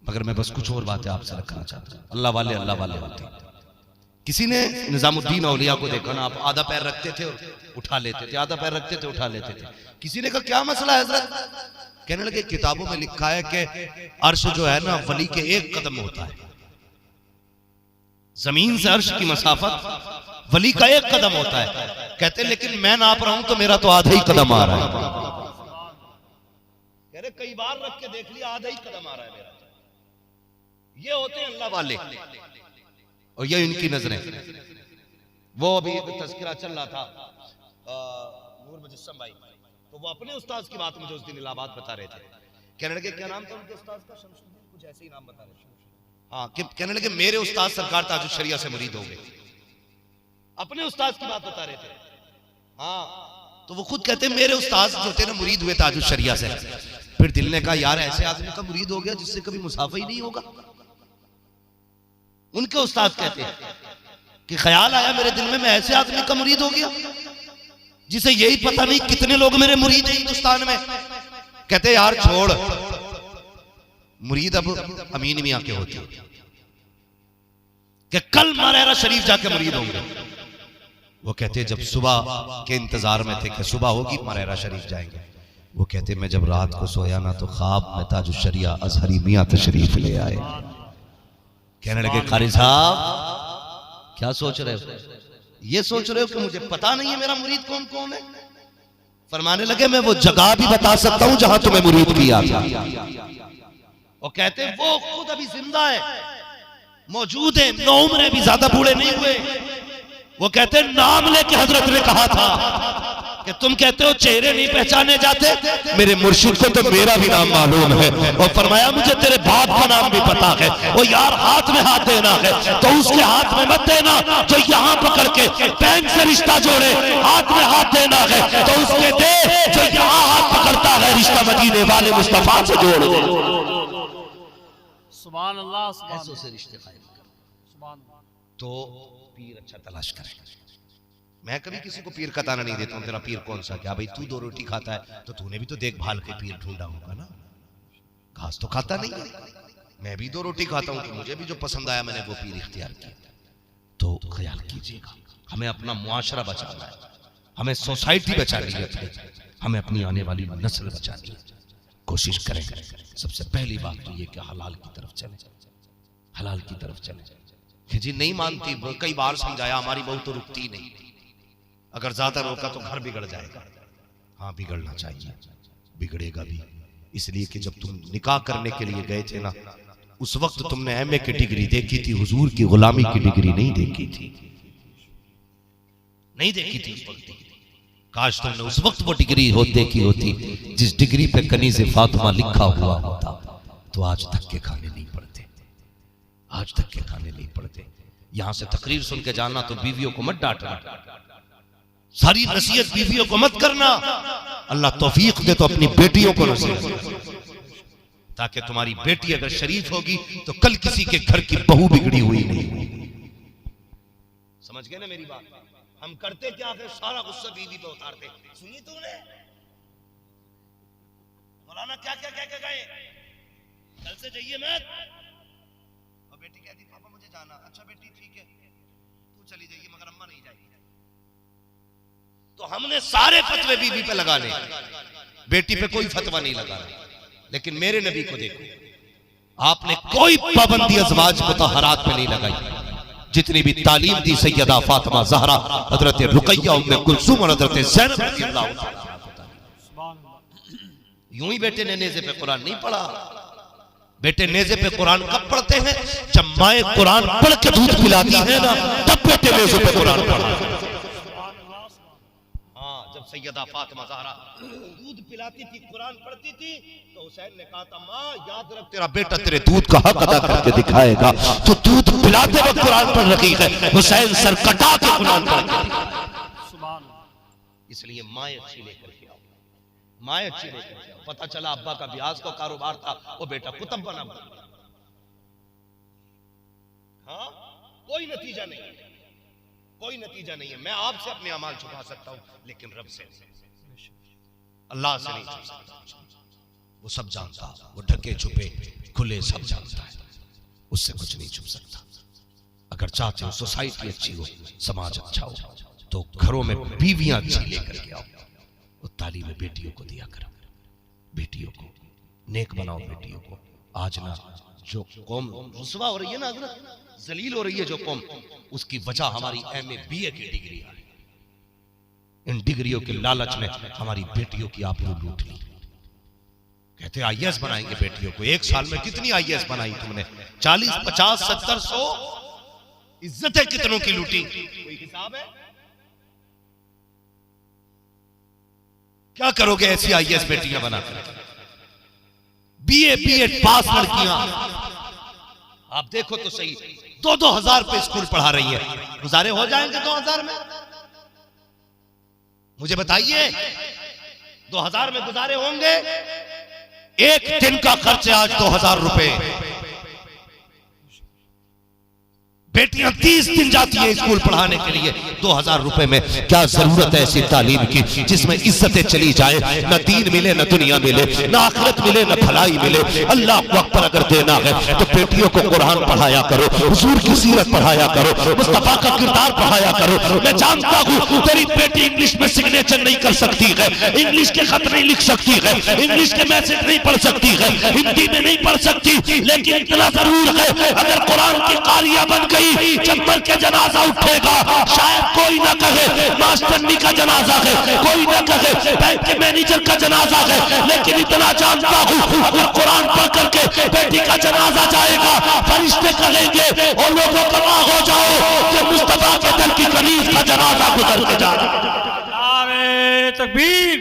मगर मैं बस कुछ और बातें आपसे रखना चाहता हूं। अल्लाह वाले होते हैं। किसी ने निजामुद्दीन औलिया को देखा ना, आप आधा पैर रखते थे और उठा लेते थे, आधा पैर रखते थे उठा लेते थे। किसी ने कहा क्या मसला है हजरत? कहने लगे किताबों में लिखा है कि अर्श जो है ना वली के एक कदम होता है, जमीन से अर्श की मसाफत वली का एक कदम होता है। कहते लेकिन मैं नाप रहा हूं तो मेरा तो आधा ही कदम आ रहा है। कह रहे कई बार रख के देख लिया आधा ही कदम आ रहा है मेरा। ये होते हैं अल्लाह वाले और ये इनकी नजरें। वो अभी तज़किरा चल रहा था नूर मुजस्सम भाई, तो वो अपने उस्ताद की बात मुझे उस दिन इलाहाबाद बता रहे थे। कहने लगे क्या नाम था उनके उस्ताद का? शमसुद्दीन, कुछ ऐसे ही नाम बता रहे थे। हाँ कहने लगे मेरे उस्ताद सरकार ताजुश शरिया से मुरीद हो गए। अपने उस्ताद की बात बता रहे थे। हाँ तो वो खुद कहते मेरे उस्ताद जो थे ना मुरीद हुए ताजुश शरिया से। फिर दिल ने कहा यार ऐसे आदमी का मुरीद हो गया जिससे कभी मुसाफा ही नहीं होगा। उनके उस्ताद कहते हैं कि ख्याल आया मेरे दिल में, मैं ऐसे आदमी का मुरीद हो गया जिसे यही पता नहीं कितने लोग मेरे मुरीद हैं हिंदुस्तान में। कहते यार छोड़, मुरीद अब अमीन मियां के होते हैं कि कल मरहरा शरीफ जाके मुरीद होंगे। वो कहते जब सुबह के इंतजार में थे कि सुबह होगी मरहरा शरीफ जाएंगे। वो कहते मैं जब रात को सोया ना तो ख्वाब में ताजुश शरिया अजहरी मियां तशरीफ ले आए। कहने लगे कारी साहब क्या सोच रहे हो? ये सोच रहे हो कि मुझे पता नहीं है मेरा मुरीद कौन कौन है? फरमाने लगे मैं वो जगह भी बता सकता हूं जहां तुम्हें मुरीद किया था। और कहते वो खुद अभी जिंदा है, मौजूद है, नौ उम्र भी ज्यादा बूढ़े नहीं हुए। वो कहते नाम लेके हजरत ने कहा था कि तुम कहते हो चेहरे नहीं पहचाने जाते, मेरे मुर्शिद को तो मेरा भी नाम मालूम है। और फरमाया मुझे तेरे बाप का नाम भी पता है। वो यार हाथ में हाथ देना है तो उसके हाथ में मत देना जो यहाँ पकड़ के बैंक से रिश्ता जोड़े। हाथ में हाथ देना है तो उसके दे जो यहाँ हाथ पकड़ता है रिश्ता मदीने वाले मुस्तफा से जोड़ दे। सुभान अल्लाह, ऐसों से रिश्ते कायम कर तो पीर अच्छा तलाश करे। मैं कभी किसी को पीर का ताना नहीं देता हूं तेरा पीर कौन सा। क्या भाई तू 2 रोटी खाता है तो तूने भी तो देखभाल के पीर ढूंढा होगा ना, घास तो खाता नहीं है। मैं भी 2 रोटी खाता हूं तो मुझे भी जो पसंद आया मैंने वो पीर इख्तियार किया। तो ख्याल कीजिएगा, हमें अपना मुआशरा बचाना है, हमें सोसाइटी बचानी है, हमें अपनी आने वाली नस्ल बचानी है। कोशिश करें। सबसे पहली बात तो ये कि हलाल की तरफ चले, हलाल की तरफ चले। जी नहीं मानती, कई बार समझाया, हमारी बहू तो रुकती नहीं। अगर ज्यादा रोका तो घर बिगड़ जाएगा। हाँ बिगड़ना चाहिए, बिगड़ेगा भी। इसलिए कि जब तुम निकाह करने के लिए गए थे ना, उस वक्त तुमने एमए की डिग्री देखी थी, हुजूर की गुलामी की डिग्री नहीं देखी थी, नहीं देखी थी उस वक्त। काश तुमने उस वक्त वो डिग्री देखी होती जिस डिग्री पे कनीज़े फातिमा लिखा हुआ होता, तो आज धक्के खाने नहीं पड़ते, आज धक्के खाने नहीं पड़ते। यहां से तकरीर सुन के जाना तो बीवियों को मत डांटना, सारी नसीहत बीवियों को मत करना। अल्लाह तौफीक दे तो अपनी बेटियों को नसीहत, ताकि तुम्हारी बेटी अगर शरीफ होगी तो कल किसी के घर की बहू बिगड़ी हुई नहीं होगी। समझ गए ना मेरी बात? हम करते क्या है, सारा गुस्सा बीवी पे उतारते। सुनी तूने मौलाना क्या क्या कह के गए, कल से जाइए मत। और बेटी कहती पापा मुझे जाना। अच्छा बेटी ठीक है तू चली जाइए मगर अम्मा नहीं जाएगी। तो हमने सारे फतवे बीवी पे लगा ले, बेटी पे कोई फतवा नहीं लगा। लेकिन मेरे नबी को देखो, आपने कोई पाबंदी अज़वाज मुतहरात पे नहीं लगाई। जितनी भी तालीम दी सैयदा फातिमा ज़हरा, हजरत रुकैया, उम्मे कुलसूम और हजरत ज़ैनब रज़ियल्लाहु ताला। यूं ही बेटे ने नेज़े पे कुरान नहीं पढ़ा। बेटे नेज़े पे कुरान कब पढ़ते हैं? जब माए कुरान पढ़ के दूध पिलाती है ना, तब बेटे नेज़े पे कुरान पढ़ा। हाँ, जब सैयदा फातिमा ज़हरा दूध पिलाती थी, कुरान पढ़ती थी, तो हुसैन ने कहा था, माँ याद रख, तेरा बेटा तेरे दूध का हक अदा करके दिखाएगा। तो दूध पिलाते वक्त कुरान पढ़ रही है, हुसैन सर कटा के कुरान पढ़ के। इसलिए माँ अच्छी लेकर के आओ, माँ अच्छी लेकर के आओ। पता चला अब्बा का ब्याज का कारोबार था, वो बेटा कुतुब बना। हाँ, कोई नतीजा नहीं है, कोई नतीजा नहीं है। मैं आपसे अपने अमाल छुपा सकता हूं, लेकिन रब से, अल्लाह से नहीं छुपा सकता। वो सब जानता, वो ढके छुपे खुले सब जानता है, उससे कुछ नहीं छुप सकता। अगर चाहते हो सोसाइटी अच्छी हो, समाज अच्छा हो, तो घरों में बीवियां अच्छी लेकर के आओ। वो तालीम बेटियों को दिया करो, बेटियों को नेक बनाओ, बेटियों को। आज ना जो कौम रुसवा हो रही है ना हजरत, जलील हो रही है जो कौम, उसकी वजह हमारी MA BA की डिग्री है। इन डिग्रियों के लालच में हमारी बेटियों की आबरू लूट ली। कहते IAS बनाएंगे बेटियों को। एक साल में कितनी IAS बनाई तुमने? 40, 50, 70, 100 इज्जतें कितनों की लूटी? कोई हिसाब है? क्या करोगे ऐसी IAS बेटियां बनाकर? BA BEd पास लड़कियां, आप देखो तो सही, 2-2 हजार पे स्कूल पढ़ा रही है। गुजारे हो जाएंगे 2000 में? मुझे बताइए, 2000 में गुजारे होंगे? एक दिन का खर्च आज 2000 रुपए। बेटियां 30 दिन जाती है स्कूल पढ़ाने के लिए, 2000 रुपए में क्या जरूरत है ऐसी तालीम की जिसमें इज्जतें चली जाए, न दीन मिले, न दुनिया मिले, न आखिरत मिले, न भलाई मिले। अल्लाह को अकबर अगर देना है तो बेटियों को कुरान पढ़ाया करो, हुजूर की सीरत पढ़ाया करो, मुस्तफा का किरदार पढ़ाया करो। मैं जानता हूं तेरी बेटी इंग्लिश में सिग्नेचर नहीं कर सकती है, इंग्लिश के खत नहीं लिख सकती है, इंग्लिश के मैसेज नहीं पढ़ सकती है, हिंदी में नहीं पढ़ सकती, लेकिन इतना जरूर है, अगर कुरान की कारिया बन गई, चंबल के जनाजा उठेगा, शायद कोई ना कहे मास्टरनी का जनाजा है, कोई ना कहे बैंक के मैनेजर का जनाजा है, लेकिन इतना जानता हूं अगर कुरान पढ़ करके बेटी का जनाजा जाएगा, फरिश्ते कहेंगे और लोगों गवाह हो जाओ कि मुस्तफा के दर की कनीज का जनाजा गुजर के जा रहा है। नारे तकबीर,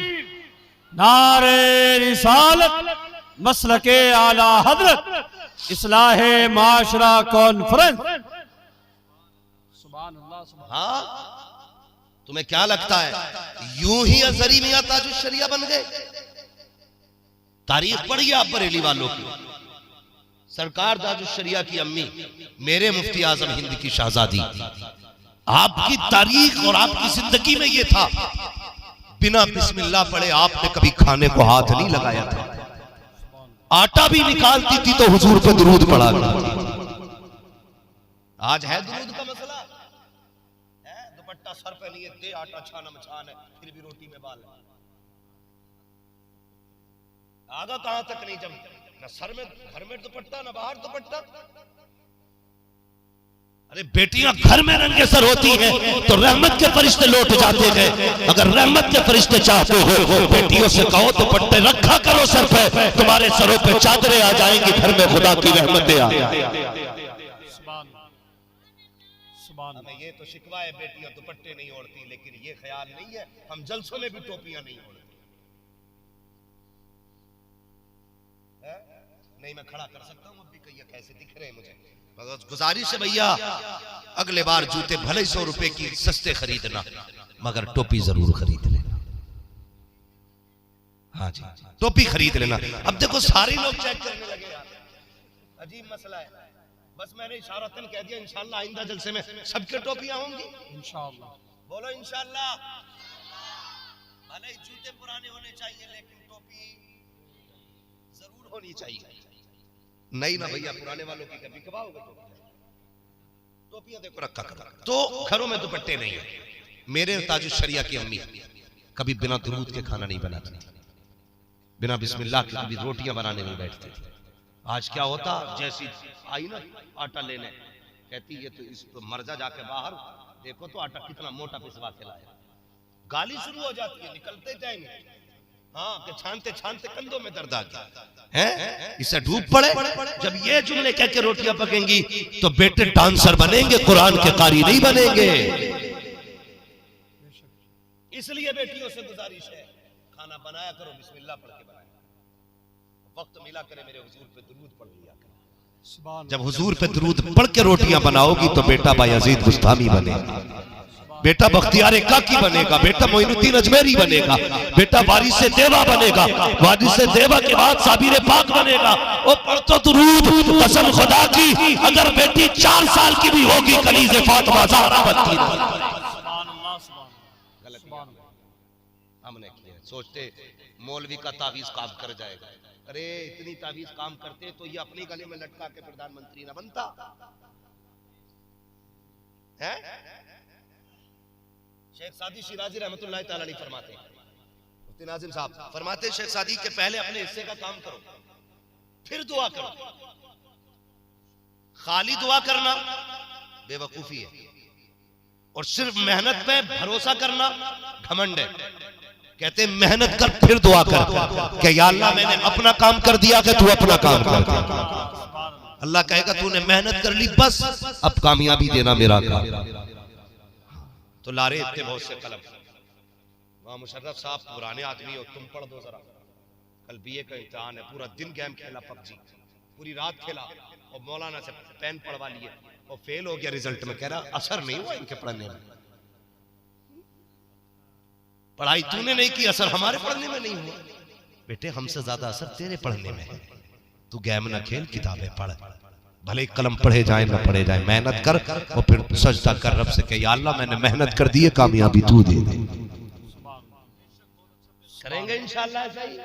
नारे रिसालत, मसलके आला हजरत, इस्लाहे माशरा कॉन्फ्रेंस। हाँ, तुम्हें क्या लगता है यूं ही अजहरी मियां ताजुल शरिया बन गए? तारीख पढ़िए आप बरेली वालों की। सरकार ताजुल शरिया की अम्मी, मेरे मुफ्ती आजम हिंद की शहजादी, आपकी तारीख और आपकी जिंदगी में यह था, बिना बिस्मिल्लाह पढ़े आपने कभी खाने को हाथ नहीं लगाया था। आटा भी निकालती थी तो हुजूर पे दुरूद पढ़ा। आज है दुरूद का मसला? दुपट्टा सर पे नहीं है, दे आटा छानम छान है, फिर भी रोटी में बाल है। आगा कहां तक नहीं, जब न सर में, घर में दुपट्टा, न बाहर दुपट्टा। अरे बेटियां घर में नंगे सर होती हैं तो रहमत के फरिश्ते लौट जाते हैं। अगर रहमत के फरिश्ते चाहते हो, बेटियों से कहो दुपट्टे रखा करो सर पे, तुम्हारे सरों पे चादरें आ जाएंगी, घर में खुदा की रहमतें आ जाएंगी। हमें ये तो शिकवा है बेटियां दुपट्टे नहीं ओढ़ती, लेकिन ये ख्याल नहीं है हम जलसों में भी टोपियां नहीं ओढ़ते। नहीं मैं खड़ा कर सकता हूं, अब भी कहिए कैसे दिख रहे हैं मुझे। गुजारिश है भैया, अगले बार जूते भले 100 रुपए की सस्ते खरीदना, मगर टोपी जरूर खरीद लेना। हाँ जी, टोपी खरीद लेना। अब देखो सारे लोग चेक करने लगे यार, अजीब मसला है। बस मैंने इशारतन कह दिया, इंशाल्लाह आइंदा जलसे में सबके टोपियां होंगी इंशाल्लाह। बोलो इंशाल्लाह। भले जूते पुराने होने चाहिए, लेकिन टोपी जरूर होनी चाहिए। नहीं ना भैया, पुराने वालों की कभी कबाओगे टोपियां देखो रखा करो। तो घरों में दुपट्टे नहीं है। मेरे ताजुल शरिया की अम्मी कभी बिना दुरूद के खाना नहीं बनाती थी, बिना बिस्मिल्लाह के कभी रोटियां बनाने नहीं बैठती थी। आज क्या होता, जैसी आई ना आटा लेने, कहती ये तो इस तो मर जाके बाहर, देखो तो आटा कितना मोटा पिसवा के लाया। गाली शुरू हो जाती है, निकलते जाएंगे। हाँ, कि छानते छानते कंधों में दर्द आ गया है, इससे डूब पड़े। जब ये जुमले कह के रोटियां पकेंगी तो बेटे डांसर बनेंगे, कुरान के कारी नहीं बनेंगे। इसलिए बेटियों से गुजारिश है, खाना बनाया करो बिस्मिल्लाह पढ़ के बनाया, वक्त मिला करे मेरे हुजूर पे दुरूद पढ़ लिया करो। जब हुजूर पे दुरूद पढ़ के रोटियां बनाओगी तो बेटा बायजीद बुस्तामी बनेगा, बेटा बख्तियार काकी बनेगा, बेटा मोइनुद्दीन अजमेरी बनेगा, बेटा वारिस देवा बनेगा, वारिस देवा के बाद साबिर पाक बनेगा। ओ पढ़तो दुरूद, कसम खुदा की अगर बेटी 4 साल की भी होगी कलीज़े फातिमा ज़हरा बनती है। हमने किया, सोचते मौलवी का तावीज काम कर जाएगा। अरे इतनी तावीज काम करते तो ये अपनी गले में लटका के प्रधानमंत्री ना बनता है। शेख सादी शिराजी रहमतुल्लाह तआला अलैह फरमाते हैं, मुफ्ती नाजिम साहब फरमाते, शेख सादी के पहले अपने हिस्से का काम करो, फिर दुआ करो। खाली दुआ करना बेवकूफी है, और सिर्फ मेहनत पे भरोसा करना घमंड है। कहते मेहनत कर फिर दुआ कर कि या अल्लाह मैंने अपना काम कर दिया कि तू अपना काम कर दे। अल्लाह कहेगा तूने मेहनत कर ली, बस अब कामयाबी देना मेरा काम। तो लारे इतने बहुत से कलम, वहां मुशर्रफ साहब पुराने आदमी हो, तुम पढ़ दो जरा, कल बीए का इम्तिहान है, पूरा दिन गेम खेला पबजी, पूरी रात खेला और मौलाना से पेन पढ़वा लिए और फेल हो गया रिजल्ट में। कह रहा असर नहीं हुआ इनके पढ़ने में, पढ़ाई तूने नहीं की, असर हमारे पढ़ने में नहीं हुआ। बेटे हमसे ज्यादा असर तेरे पढ़ने में है, तू गेम ना खेल, किताबें पढ़, भले कलम पढ़े जाए ना पढ़े जाए, मेहनत कर और फिर सजदा कर रब से कह या अल्लाह मैंने मेहनत कर दी है, कामयाबी तू दे दे। करेंगे इंशाअल्लाह ऐसा ही।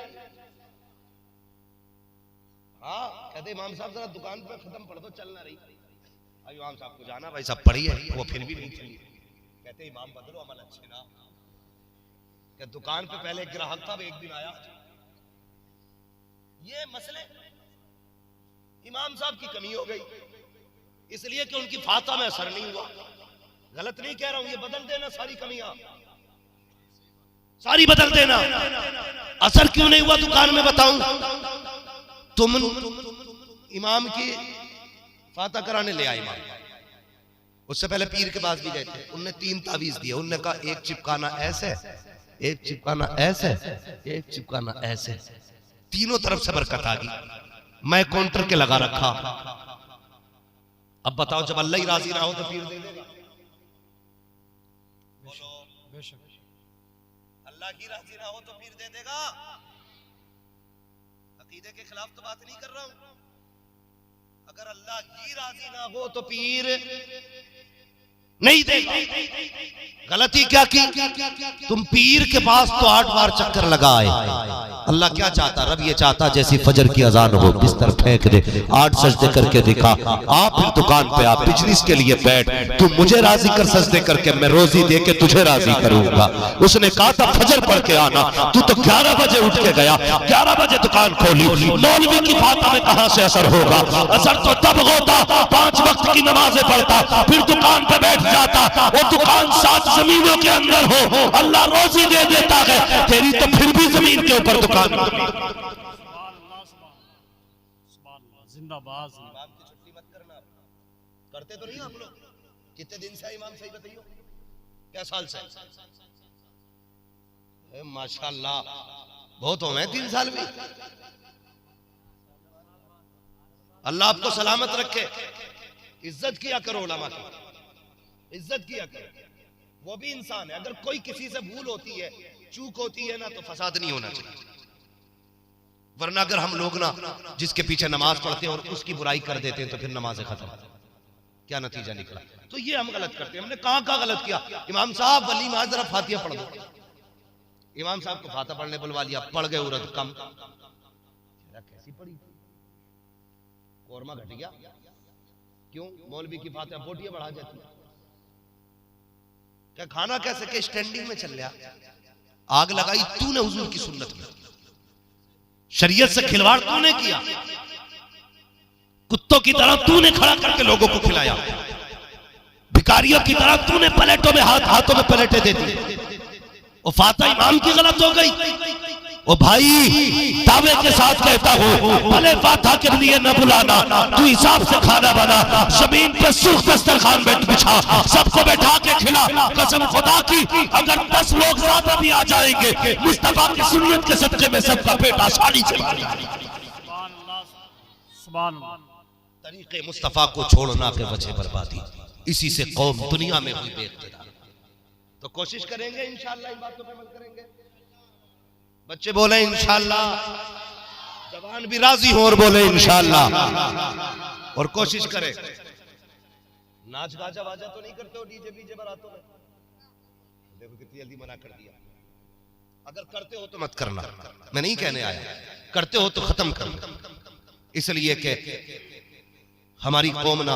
हाँ कहते इमाम साहब जरा दुकान पर खत्म पढ़ दो, चल ना रही। अब इमाम साहब को जाना भाई साहब पढ़िए, वो फिर भी नहीं चली। कहते इमाम बदलो, अमल अच्छे ना। क्या दुकान पे पहले एक ग्राहक था, एक दिन आया, ये मसले इमाम साहब की कमी हो गई, इसलिए कि उनकी फाता में असर नहीं हुआ। गलत नहीं कह रहा हूं, ये बदल देना सारी कमियां, सारी बदल देना। असर क्यों नहीं हुआ दुकान में बताऊं, तुम इमाम की फाता कराने ले आए इमाम, उससे पहले पीर के पास भी गए थे, उनने 3 तावीज दिए। उनने कहा एक चिपकाना ऐसे, एक चिपकाना ऐसे, एक चिपकाना ऐसे, तीनों तरफ से बरकत आ गई। मैं काउंटर के लगा रखा। अब बताओ जब अल्लाह ही राजी ना हो तो पीर दे देगा? अल्लाह की राजी ना हो तो पीर दे देगा? अकीदे के खिलाफ तो बात नहीं कर रहा हूं। अगर अल्लाह ही राजी ना हो तो पीर नहीं देगा। गलती क्या की, तुम पीर के पास तो 8 बार चक्कर लगाए। अल्लाह क्या चाहता, रब ये चाहता जैसी फजर की अजान हो बिस्तर फेंक दे, 8 सजदे करके दिखा, आप फिर दुकान पे आप बिजनेस के लिए बैठ, तू मुझे राजी कर सजदे करके, मैं रोजी दे के तुझे राजी करूंगा। उसने कहा था फजर पढ़ के आना, तू तो 11 बजे उठ के गया, 11 बजे दुकान खोली। मौलवी की फाता में कहां से असर होगा? असर तो तब होता 5 वक्त की नमाजें पढ़ता, फिर दुकान पे बैठ जाता, वो दुकान 7 जमीनों के अंदर हो, अल्लाह रोजी दे देता है, तेरी तो फिर भी जमीन के ऊपर दुकान। जिंदाबाद। इमाम की छुट्टी मत करना, करते तो नहीं आप लोग? कितने दिन से इमाम सही बताइयो, क्या साल से? माशाल्लाह बहुत हो गए 3 साल भी। अल्लाह आपको सलामत रखे, इज्जत किया करो उलमा की, इज्जत किया करो, वो भी इंसान है। अगर कोई किसी से भूल होती है, चूक होती है ना, तो फसाद नहीं होना चाहिए। वरना अगर हम लोग ना जिसके पीछे नमाज पढ़ते हैं और उसकी बुराई कर देते हैं तो फिर नमाज खत्म, क्या नतीजा निकला? तो ये हम गलत करते हैं। हमने कहां गलत किया? इमाम साहब वली मां जरा फातिहा पढ़ दो, इमाम साहब को फातिहा पढ़ने बुलवा लिया, पढ़ गए उरद कम, कैसी पढ़ी? कोरमा घट गया। क्यों? मौलवी की फातिहा बोटियां बढ़ा जाती है। क्या खाना कैसे के स्टैंडिंग में चल रहा? आग लगाई तूने हुजूर की सुन्नत में, शरीयत से खिलवाड़ तूने किया। कुत्तों की तरह तूने खड़ा करके लोगों को खिलाया, भिखारियों की तरह तूने प्लेटों में हाथों में प्लेटें दे दी। वो फाता इमाम की गलत हो गई। ओ भाई, दावे के साथ कहता हूँ, भले फाता के लिए न बुलाना, तू हिसाब से खाना बना, जमीन पे सुर्ख दस्तरखान बिछा, सबको बैठा के खिला। कसम खुदा की, अगर 10 लोग ज्यादा भी आ जाएंगे, मुस्तफा की सुन्नत के सदके में सबका पेट आसानी से भर जाएगा। तरीके मुस्तफा को छोड़ना के वजह बर्बादी, इसी से कौम दुनिया में हुई बेइख्तियार। तो कोशिश करेंगे इंशाअल्लाह, इन बातों पे अमल करेंगे। बच्चे बोले इंशाअल्लाह, जवान भी राजी हो और बोले इंशाअल्लाह। और कोशिश करें, नाच गाजा वाजा तो नहीं करते हो डीजे बीजे बारातों में? देखो कितनी जल्दी मना कर दिया। अगर करते हो तो मत करना, मैं नहीं कहने आया, करते हो तो खत्म करना। इसलिए कि हमारी कौम ना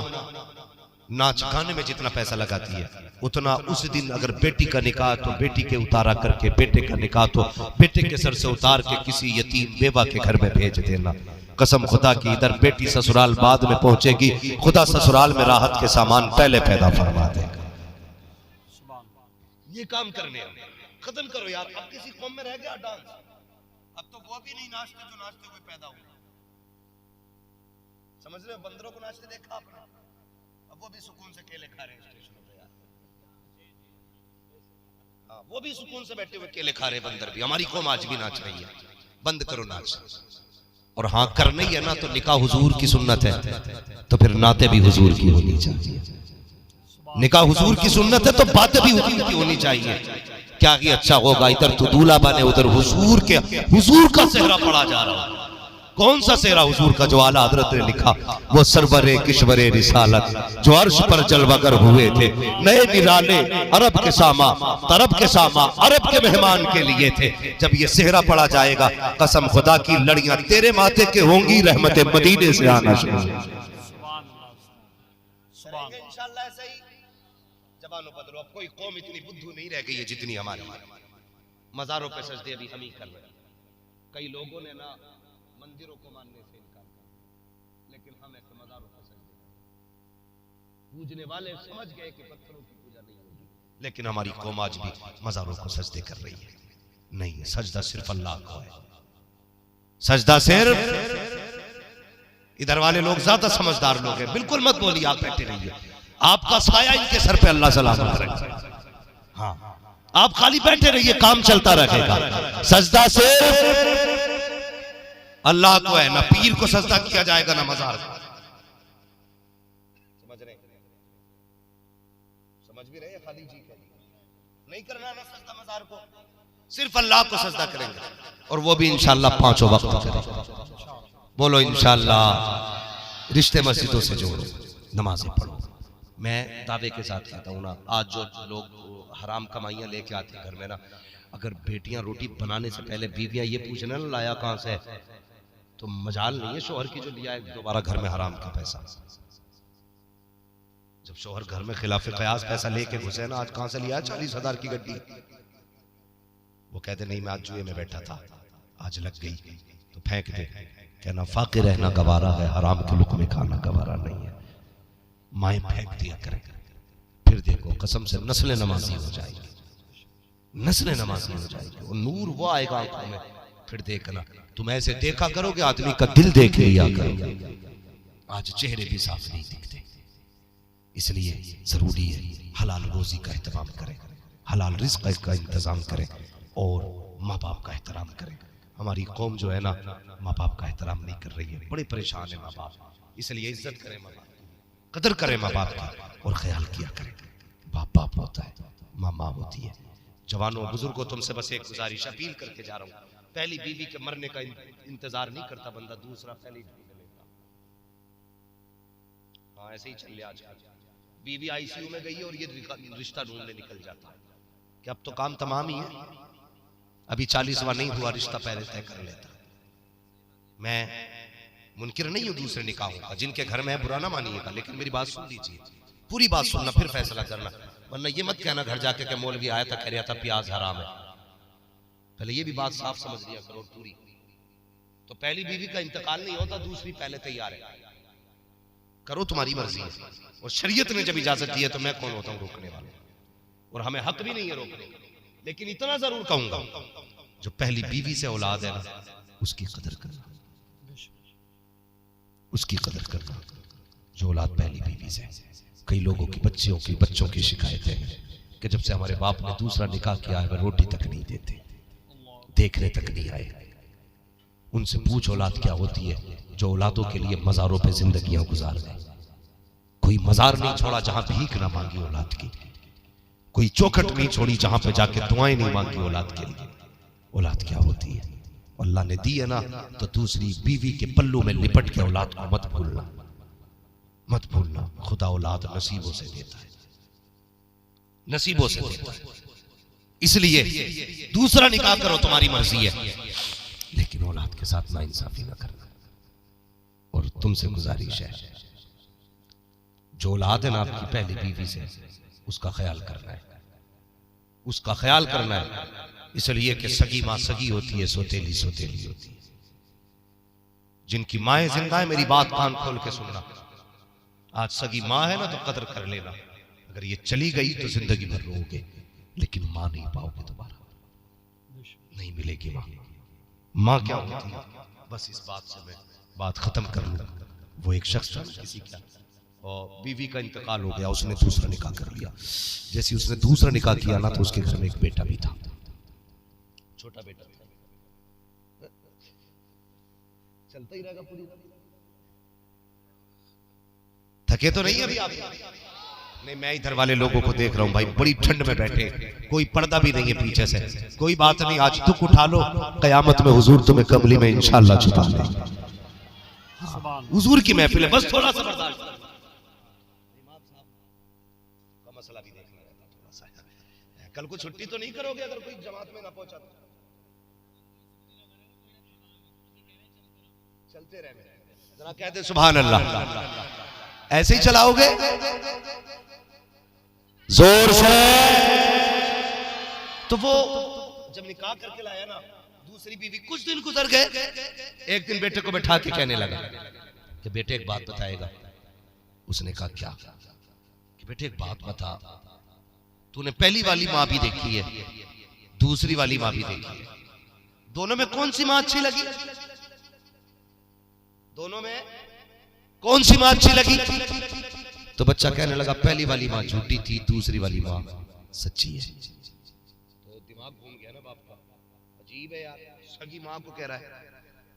नाच गाने में जितना पैसा लगाती है, उतना उस दिन अगर बेटी का निकाह तो बेटी के उतारा करके, बेटे का निकाह तो बेटे के सर से उतार के किसी यतीम बेवा के घर में भेज देना। कसम खुदा की, इधर बेटी ससुराल बाद में पहुंचेगी, खुदा ससुराल में राहत के सामान पहले पैदा फरमा देगा। ये काम करने खत्म करो यार। अब किसी कौम में रह गया डांस? अब तो वो भी नहीं नाचते जो नाचते हुए पैदा हुए। समझ रहे हो? बंदरों को नाचते देखा आपने? अब वो भी सुकून से केले खा रहे हैं स्टेशनों पे यार। हाँ, वो भी सुकून से बैठे हुए केले खा रहे हैं बंदर भी। हमारी कौम आज भी नाच रही है। बंद करो नाच। और हाँ, करना ही है ना तो निकाह हुजूर की सुन्नत है, तो फिर नाते भी हुजूर की होनी चाहिए। निकाह हुजूर की सुन्नत है तो बातें भी हुजूर की होनी चाहिए। क्या कि अच्छा होगा, इधर तो दूल्हा बने, उधर हुजूर का सेहरा पड़ा जा रहा है। कौन सा सेहरा हुजूर का? जो आला हजरत ने लिखा, वो सरवरे किश्वरे रिसालत जो अर्श पर जलवागर हुए थे, नए निराले अरब के सामा, तरब के सामा अरब के मेहमान के लिए थे। जब ये सेहरा पड़ा जाएगा, कसम खुदा की, लड़ियां तेरे माथे के होंगी, रहमत मदीने से आना शुरू। इंशाअल्लाह ऐसे ही जवानों बदलो। अब कोई कौम इतनी बुद्धू नहीं रह गई है जितनी हमारी। मजारों पे सजदे अभी हम ही कर रहे हैं। कई लोगों ने ना मंदिरों को मानने से इनकार किया, लेकिन हम ऐसे मजारों पर सजदे पूजने वाले समझ गए कि पत्थरों की पूजा नहीं होगी, लेकिन हमारी कौम आज भी मजारों को सजदे कर रही है। नहीं, सजदा सिर्फ अल्लाह को है। सजदा सिर्फ इधर वाले लोग ज्यादा समझदार लोग हैं। बिल्कुल मत बोलिए, आप बैठे रहिए, आपका साया इनके सर पे अल्लाह सलामत रखे। हाँ, आप खाली बैठे रहिए, काम चलता रहेगा। सजदा सिर्फ अल्लाह को है, ना पीर को सजदा किया जाएगा ना मजार को। समझ रहे? समझ भी रहे? खाली जी नहीं करना ना सजदा मजार को, सिर्फ अल्लाह को सजदा करेंगे। और वो भी इंशाअल्लाह 5 वक्त करेंगे। बोलो इंशाअल्लाह। रिश्ते मस्जिदों से जोड़ो, नमाजें पढ़ो। मैं दावे के साथ कहता हूँ ना, आज जो लोग हराम कमाइयाँ लेके आते हैं घर में ना, अगर बेटियां रोटी बनाने से पहले बीवियां ये पूछना ना लाया कहाँ से, तो मजाल नहीं है शोहर की जो लिया है दोबारा घर में हराम का पैसा। जब शोहर घर में खिलाफ कयास पैसा लेके घुसे ना, आज कहां से लिया? 40,000 की गड्डी। वो कहते नहीं, मैं आज जुए में बैठा था, आज लग गई तो फेंक दे। कहना फाके रहना गवारा है, हराम के लुक़मे खाना गवारा नहीं है। माएं फेंक दिया करें। फिर देखो, कसम से नस्ल नमाजी हो जाएगी, नस्ल नमाजी हो जाएगी, और नूर वो आएगा आंखों में। फिर देखना, तुम ऐसे देखा करोगे आदमी का दिल देख लिया करोगे। आज चेहरे भी साफ नहीं दिखते। इसलिए जरूरी है हलाल रोजी का एहतमाम करें, हलाल रिज़्क़ का इंतजाम करें, और माँ बाप का एहतराम करें। हमारी कौम जो है ना, माँ बाप का एहतराम नहीं कर रही है, बड़े परेशान है माँ बाप। इसलिए इज्जत करें माँ बाप, कदर करें माँ बाप की, और ख्याल किया करें। बाप बाप होता है, माँ माँ होती है। जवानों बुजुर्गों, तुमसे बस एक गुजारिश अपील करके जा रहा हूँ। पहली बीवी के मरने का इंतजार नहीं करता बंदा, दूसरा पहले ढूंढ लेता। हाँ, ऐसे ही चल रहा आजकल। बीवी आईसीयू में गई और ये रिश्ता ढूंढने निकल जाता है कि अब तो काम तमाम ही है, अभी 40वां नहीं हुआ, रिश्ता पहले तय कर लेता। मैं मुनकिर नहीं हूं दूसरे निकाहों का, जिनके घर में है बुरा ना मानिएगा, लेकिन मेरी बात सुन लीजिए, पूरी बात सुनना फिर फैसला करना। वरना ये मत कहना घर जाके कि मौलवी आया था कह रहा था प्याज हराम है। पहले ये भी बात साफ समझ लिया करो पूरी। तो पहली बीवी का इंतकाल नहीं होता, दूसरी पहले तैयार है। करो तुम्हारी मर्जी है, और शरीयत ने जब इजाजत दी है तो मैं कौन होता हूं रोकने वाला, और हमें हक भी नहीं है रोकने। लेकिन इतना जरूर कहूंगा, जो पहली बीवी से औलाद है ना, उसकी कदर करना, उसकी कदर करना। जो औलाद पहली बीवी से, कई लोगों की बच्चों की शिकायत है कि जब से हमारे बाप ने दूसरा निकाह किया है, वह रोटी तक नहीं देते, देखने तक नहीं आए। उनसे पूछ औलाद क्या होती है, जो औलादों के लिए मज़ारों पे जिंदगियां गुजार गए। कोई मज़ार नहीं छोड़ा जहां भीख ना मांगी औलाद की, कोई चौखट नहीं छोड़ी जहां पे जाके दुआएं नहीं मांगी औलाद के लिए। औलाद क्या होती है, अल्लाह ने दी है ना, तो दूसरी बीवी के पल्लू में लिपट के औलाद को मत भूलना, मत भूलना। खुदा औलाद नसीबों से देता है, नसीबों से देता है। इसलिए दूसरा निकाह करो, तुम्हारी मर्जी है, लेकिन औलाद के साथ नाइंसाफी ना करना। और तुमसे गुजारिश है, जो औलाद है ना आपकी पहली बीवी से, उसका ख्याल करना है, उसका ख्याल करना है। इसलिए कि सगी मां सगी होती है, सोतेली सोतेली होती है। जिनकी माएं जिंदा है, मेरी बात कान खोल के सुनना। आज सगी मां है ना, तो कदर कर लेना। अगर ये चली गई तो जिंदगी भर रोगे, लेकिन मां नहीं पाओगे, दोबारा नहीं मिलेगी मां। मां क्या होती है, बस इस बात से मैं बात खत्म कर लूं। वो एक शख्स था किसी का, और बीवी का इंतकाल हो गया, उसने दूसरा निकाह कर लिया। जैसे उसने दूसरा निकाह किया ना, तो उसके घर में एक बेटा भी था, छोटा बेटा था। चलता ही रहेगा पूरी। थके तो नहीं अभी आप? नहीं, मैं इधर वाले लोगों को देख रहा हूं भाई, बड़ी ठंड में बैठे, कोई पर्दा भी नहीं है पीछे से। कोई बात नहीं, आज दुख उठा लो, कयामत में हुजूर तुम्हें कमली में इंशाअल्लाह छुपा लेंगे। हुजूर की महफिल है, बस थोड़ा सा बर्दाश्त। मसला भी देखना रहता थोड़ा सा। कल को छुट्टी तो नहीं करोगे अगर कोई जमात में ना पहुंचा तो? चलते रहने, जरा कहते सुभान अल्लाह। ऐसे ही चलाओगे जोर से? तो वो जब निकाह करके लाया ना दूसरी बीवी, कुछ दिन गुजर गए। एक दिन बेटे को बैठा के कहने लगा कि बेटे एक बात बताएगा। उसने कहा क्या? कि बेटे एक बात बता, तूने पहली वाली मां भी देखी है, दूसरी वाली मां भी देखी है, दोनों में कौन सी मां अच्छी लगी? दोनों में कौन सी मां अच्छी लगी? तो बच्चा कहने लगा पहली वाली मां झूठी थी, दूसरी वाली मां सच्ची है। तो दिमाग घूम गया ना बाप का। अजीब है यार, सगी मां को कह रहा है,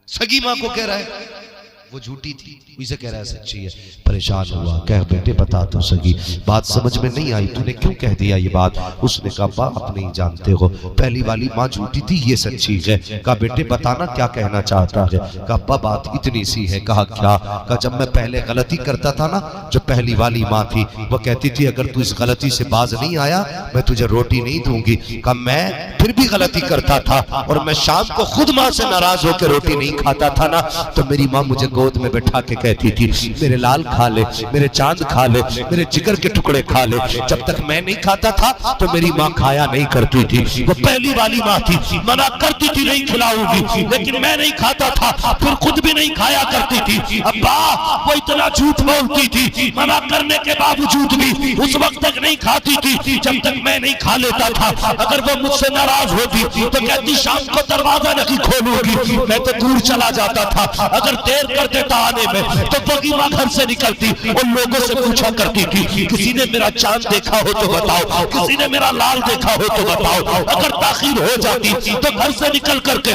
सगी मां को कह रहा है वो झूठी थी, उसे कह रहा है सच्ची है। परेशान हुआ, कह बेटे बता तो सगी, बात समझ में नहीं आई, तूने क्यों कह दिया ये बात? उसने कहा बाप आप नहीं जानते हो, पहली वाली माँ झूठी थी, ये सच्ची है। कहा बेटे बताना क्या कहना चाहता है? कहा अब्बा बात इतनी सी है। कहा क्या? कहा जब मैं पहले गलती करता था ना, जो पहली वाली माँ थी वो कहती थी अगर तू इस गलती से बाज नहीं आया मैं तुझे रोटी नहीं दूंगी। कहा मैं फिर भी गलती करता था, और मैं शाम को खुद माँ से नाराज होकर रोटी नहीं खाता था ना, तो मेरी माँ मुझे गोद में बैठा के कहती थी मेरे लाल खा ले, मेरे चांद खा ले, मेरे जिगर के टुकड़े खा ले। जब तक मैं नहीं खाता था तो मेरी माँ खाया नहीं करती थी। वो पहली वाली माँ थी, मना करती थी नहीं खिलाऊंगी, लेकिन मैं नहीं खाता था, फिर खुद भी नहीं खाया करती थी। अब्बा वो इतना झूठ बोलती थी, मना करने के बावजूद भी उस वक्त तक नहीं खाती थी जब तक मैं नहीं खा लेता था। अगर वो मुझसे नाराज होती तो कहती शाम को दरवाजा नहीं खोलूंगी, मैं तो दूर चला जाता था। अगर देर कर देता आने में तो बगीमा घर से निकलती और लोगों से पूछा करती थी किसी ने मेरा चांद देखा हो तो बताओ, किसी ने मेरा लाल देखा हो तो बताओ। अगर ताखीर हो जाती तो घर से निकल करके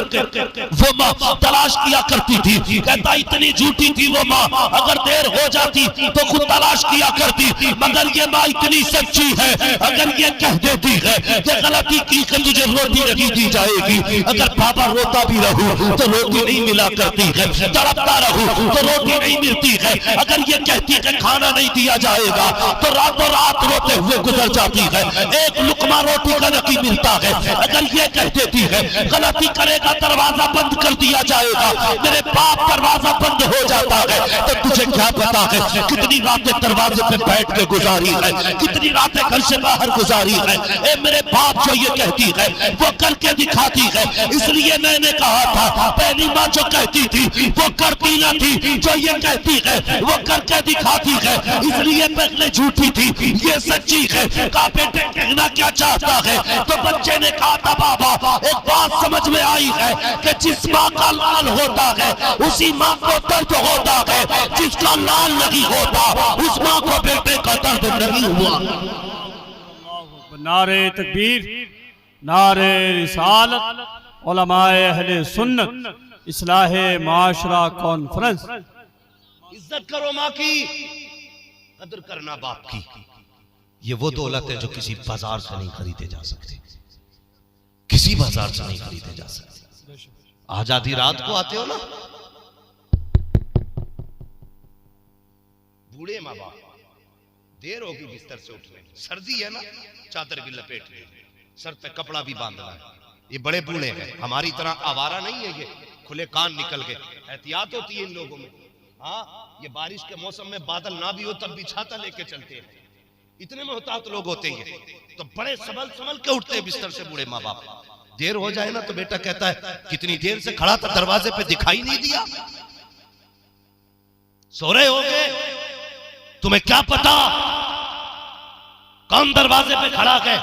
वो माँ तलाश किया करती थी। कहता इतनी झूठी थी वो माँ, अगर देर हो जाती तो खुद तलाश किया करती, मगर ये माँ इतनी सच्ची है, अगर ये कह देती है कि गलती की कि तुझे रोटी नहीं दी जाएगी, अगर बाबा रोता भी रहूं तो रोटी नहीं मिला करती है, तड़पता रहूं तो रोटी नहीं मिलती है, अगर ये कहती है खाना नहीं दिया जाएगा तो रातों रात रोते हुए गुजर जाती है, एक लुकमा रोटी का नहीं मिलता है। अगर ये कह देती है गलती करेगा दरवाजा बंद कर दिया जाएगा, मेरे बाप दरवाजा बंद हो जाता है, तो तुझे क्या पता है कितनी रातें दरवाजे पे बैठ के गुजारी है, कितनी रातें घर से बाहर गुजारी है। ए मेरे बाप जो ये कहती है वो करके दिखाती है। इसलिए मैंने कहा था पहली माँ जो कहती थी वो करती ना थी, जो ये कहती है वो करके दिखाती है, इसलिए पहले झूठी थी ये सच्ची है। कहा बेटे कहना क्या चाहता है? तो बच्चे ने कहा था बाबा एक बात समझ में आई है कि जिस माँ का लाल होता है उसी माँ को दर्द होता है, जिसका लाल नहीं होता उस माँ को बेटे का दर्द नहीं हुआ। नारे तकबीर, नारे रिसालत, उलमाए अहले सुन्नत, इस्लाहे माशरा कॉन्फ्रेंस। इज्जत करो माँ की, कदर करना बाप की। ये वो दौलत है जो किसी बाजार से नहीं खरीदे जा सकती, किसी बाजार से नहीं खरीदे जा सकते। आज आधी रात को आते हो ना, बूढ़े माँ बाप, देर होगी बिस्तर से उठने, सर्दी है ना, चादर भी लपेट ली, सर पे कपड़ा भी बांधना है। ये बड़े बूढ़े हैं, हमारी तरह आवारा नहीं है, ये खुले कान निकल के। एहतियात होती है इन लोगों में। हाँ, ये बारिश के मौसम में बादल ना भी हो तब भी छाता लेके चलते हैं, इतने मोहतात लोग होते हैं। तो बड़े संभल संभल के उठते हैं बिस्तर से बूढ़े माँ बाप। देर हो जाए ना तो बेटा कहता है कितनी देर से खड़ा था दरवाजे पे, दिखाई नहीं दिया, सो रहे हो गए, तुम्हें क्या पता कौन दरवाजे पे खड़ा है,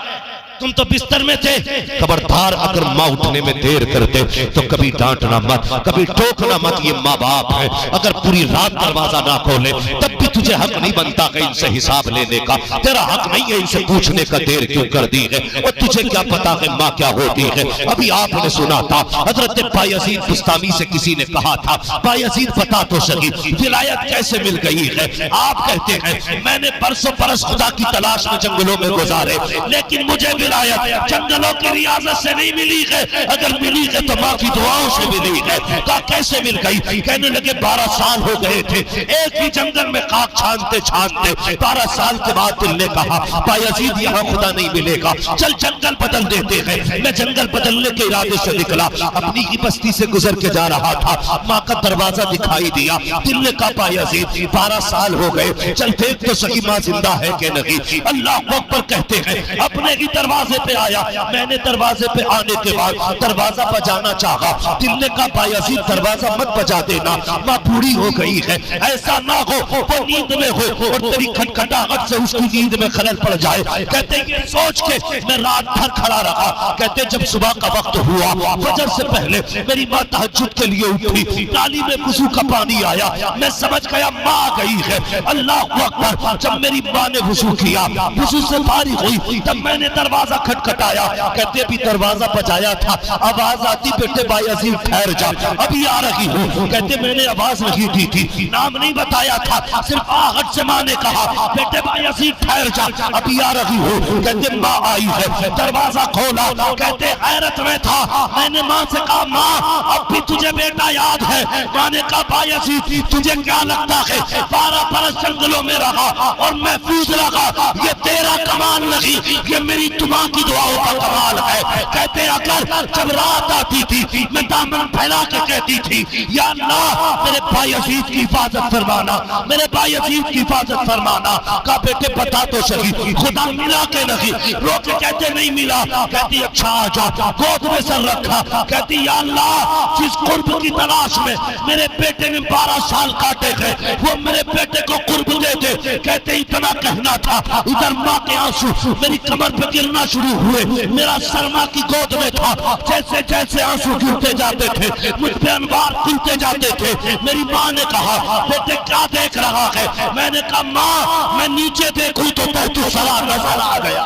तुम तो बिस्तर में थे। खबरदार अगर माँ उठने में देर करते तो कभी डांटना मत, कभी टोकना मत। ये माँ बाप है, अगर पूरी रात दरवाजा ना खोले तब भी तुझे हक नहीं बनता कि इनसे हिसाब लेने का, तेरा हक नहीं है इनसे पूछने का, देर क्यों कर दी है। और तुझे क्या पता है माँ क्या होती है। अभी आपने सुना था हजरत बायजीद बुस्तामी से किसी ने कहा था, बायजीद बता तो सही विलायत कैसे मिल गई है। आप कहते हैं मैंने परसों बरस खुदा की तलाश में जंगलों में गुजारे, लेकिन मुझे विलायत जंगलों की रियाजत से नहीं मिली है, अगर मिली है तो माँ की दुआओं से मिली है। कहा कैसे मिल गई? कहने लगे 12 साल हो गए थे एक ही जंगल में खाक छानते छानते, 12 साल के बाद दिल ने कहा बायजीद यहाँ खुदा नहीं मिलेगा, चल जंगल बदल देते हैं। मैं जंगल बदलने के इरादे से निकला, अपनी ही बस्ती से गुजर के जा रहा था, माँ का दरवाजा दिखाई दिया। दिल ने कहा बायजीद 12 साल हो गए, चल देख तो सही माँ जिंदा है कि नहीं। अल्लाह अकबर कहते हैं अपने ही दरवाजे पे आया, मैंने दरवाजे पे आने के बाद दरवाजा बजाना चाहा, दिल ने कहा बायजीद दरवाजा मत बजा देना, माँ बूढ़ी हो गई है, ऐसा ना हो वो नींद में हो और तेरी खटखटाहट से उसकी नींद में खलल पड़ जाए। कहते ये सोच के मैं रात भर खड़ा रहा। कहते जब सुबह का वक्त हुआ, फजर से पहले मेरी माँ तहज्जुद के लिए उठी, नाली में वुजू का पानी आया, मैं समझ गया माँ आ गई है। अल्लाह अकबर, जब मेरी माँ ने वुजू किया, वुजू से फारिग हुई, तब मैंने दरवाजा खटखटाया। कहते भी दरवाजा बजाया था, आवाज आती बेटे बायजीद ठहर जा, अभी आ रही हूँ। कहते मैंने आवाज नहीं दी थी, नाम नहीं बताया था, सिर्फ आहट से माँ ने कहा बेटे बायजीद ठहर जा, अभी आ रही हूँ। कहते माँ आई है, दरवाजा खोला। कहते हैरत में था, मैंने माँ से कहा माँ अब भी तुझे बेटा याद है? माँ ने कहा बायजीद तुझे क्या लगता है 12 बरस जंगलों में रहा और महफूज रहा, ये तेरा कमाल नहीं, ये मेरी तुम्हां की दुआओं का कमाल है। कहते अगर जब रात आती थी मैं दामन फैला के कहती थी या अल्लाह मेरे बायजीद की हिफाजत फरमाना, मेरे बायजीद की हिफाजत फरमाना। कहा बेटे बता तो सही खुदा मिला के नहीं? रोके कहते नहीं मिला। कहती अच्छा आ जा, गोद में सर रखा। कहती या अल्लाह जिस कुर्ब की तलाश में मेरे बेटे ने 12 साल काटे थे वो मेरे बेटे को कुर्ब दे दे। कहते इतना कहना था, इधर माँ के आंसू मेरी कमर पे गिरना शुरू हुए, मेरा सर माँ की गोद में था। जैसे जैसे आंसू गिरते जाते थे मुझ पे अनवार खुलते जाते थे। मेरी माँ ने कहा बेटे क्या देख रहा है? मैंने कहा माँ मैं नीचे देखूं तो तू सरा नजर आ गया।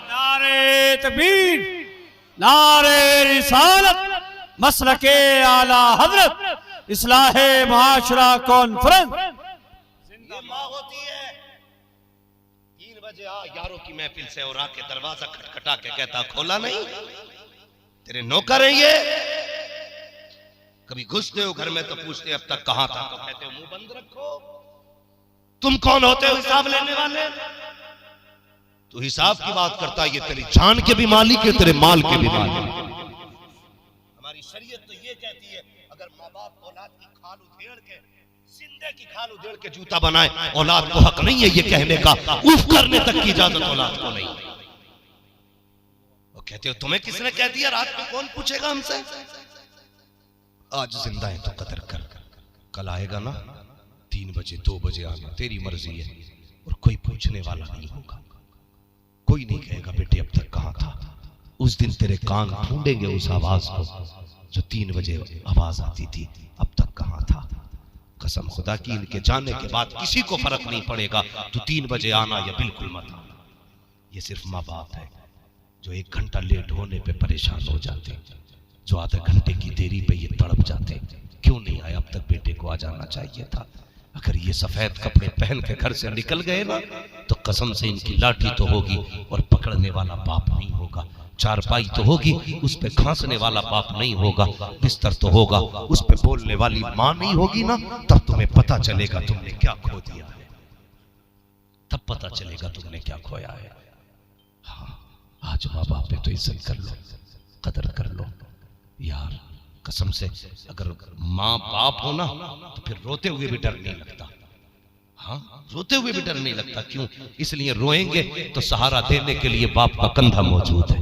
नारे तकबीर, नारे रिसालत, मसलके आला हजरत, इस्लाहे माशरा कॉन्फ्रेंस। ये माँ होती है 3 बजे आ यारों की महफिल से और आके दरवाजा खटखटा के कहता खोला नहीं, तेरे नौकर हैं ये। कभी घुसते हो घर में तो पूछते अब तक कहां था, तो कहते हो मुंह बंद रखो। तुम कौन होते हो हिसाब लेने वाले? तू हिसाब की बात करता है, ये तेरी जान के भी मालिक है, तेरे माल के भी मालिक। हमारी शरीयत तो ये कहती है अगर माँ बाप औलाद की खाल उधेड़ के, जिंदे की खाल उधेड़ के जूता बनाए, औलाद को हक नहीं है ये कहने का, उफ करने तक की इजाजत औलाद को नहीं। वो कहते हो तुम्हें किसने कह दिया? रात में कौन पूछेगा हमसे? आज जिंदा है तो कदर कर, कल आएगा ना 3 बजे 2 बजे आना, तेरी मर्जी है। और कोई पूछने वाला नहीं होगा, कोई नहीं कहेगा बेटे अब तक कहां था। उस दिन तेरे कान ढूंढेंगे उस आवाज को जो 3 बजे आवाज आती थी, अब तक कहां था। कसम खुदा की इनके जाने के बाद किसी को फर्क नहीं पड़ेगा तू 3 बजे आना या बिल्कुल मत आना। ये सिर्फ माँ बाप है जो 1 घंटा लेट होने पे परेशान हो जाते, जो आधे घंटे की देरी पे ये तड़प जाते, क्यों नहीं आया, अब तक बेटे को आ जाना चाहिए था। अगर ये सफेद कपड़े पहन के घर से निकल गए ना तो कसम से इनकी लाठी तो होगी और पकड़ने वाला बाप नहीं होगा, चारपाई तो होगी उस पे खांसने वाला बाप नहीं होगा, बिस्तर तो होगा उस पे बोलने वाली माँ नहीं होगी ना, तब तुम्हें पता चलेगा तुमने क्या खो दिया है, तब पता चलेगा तुमने क्या खोया है। हाँ, आज माँ बाप पे तो इज्जत कर लो, कदर कर लो यार। कसम से अगर माँ बाप हो ना तो फिर रोते हुए भी डर नहीं लगता। हाँ, रोते हुए भी डर नहीं लगता। क्यों? इसलिए रोएंगे तो सहारा देने के लिए बाप का कंधा मौजूद है।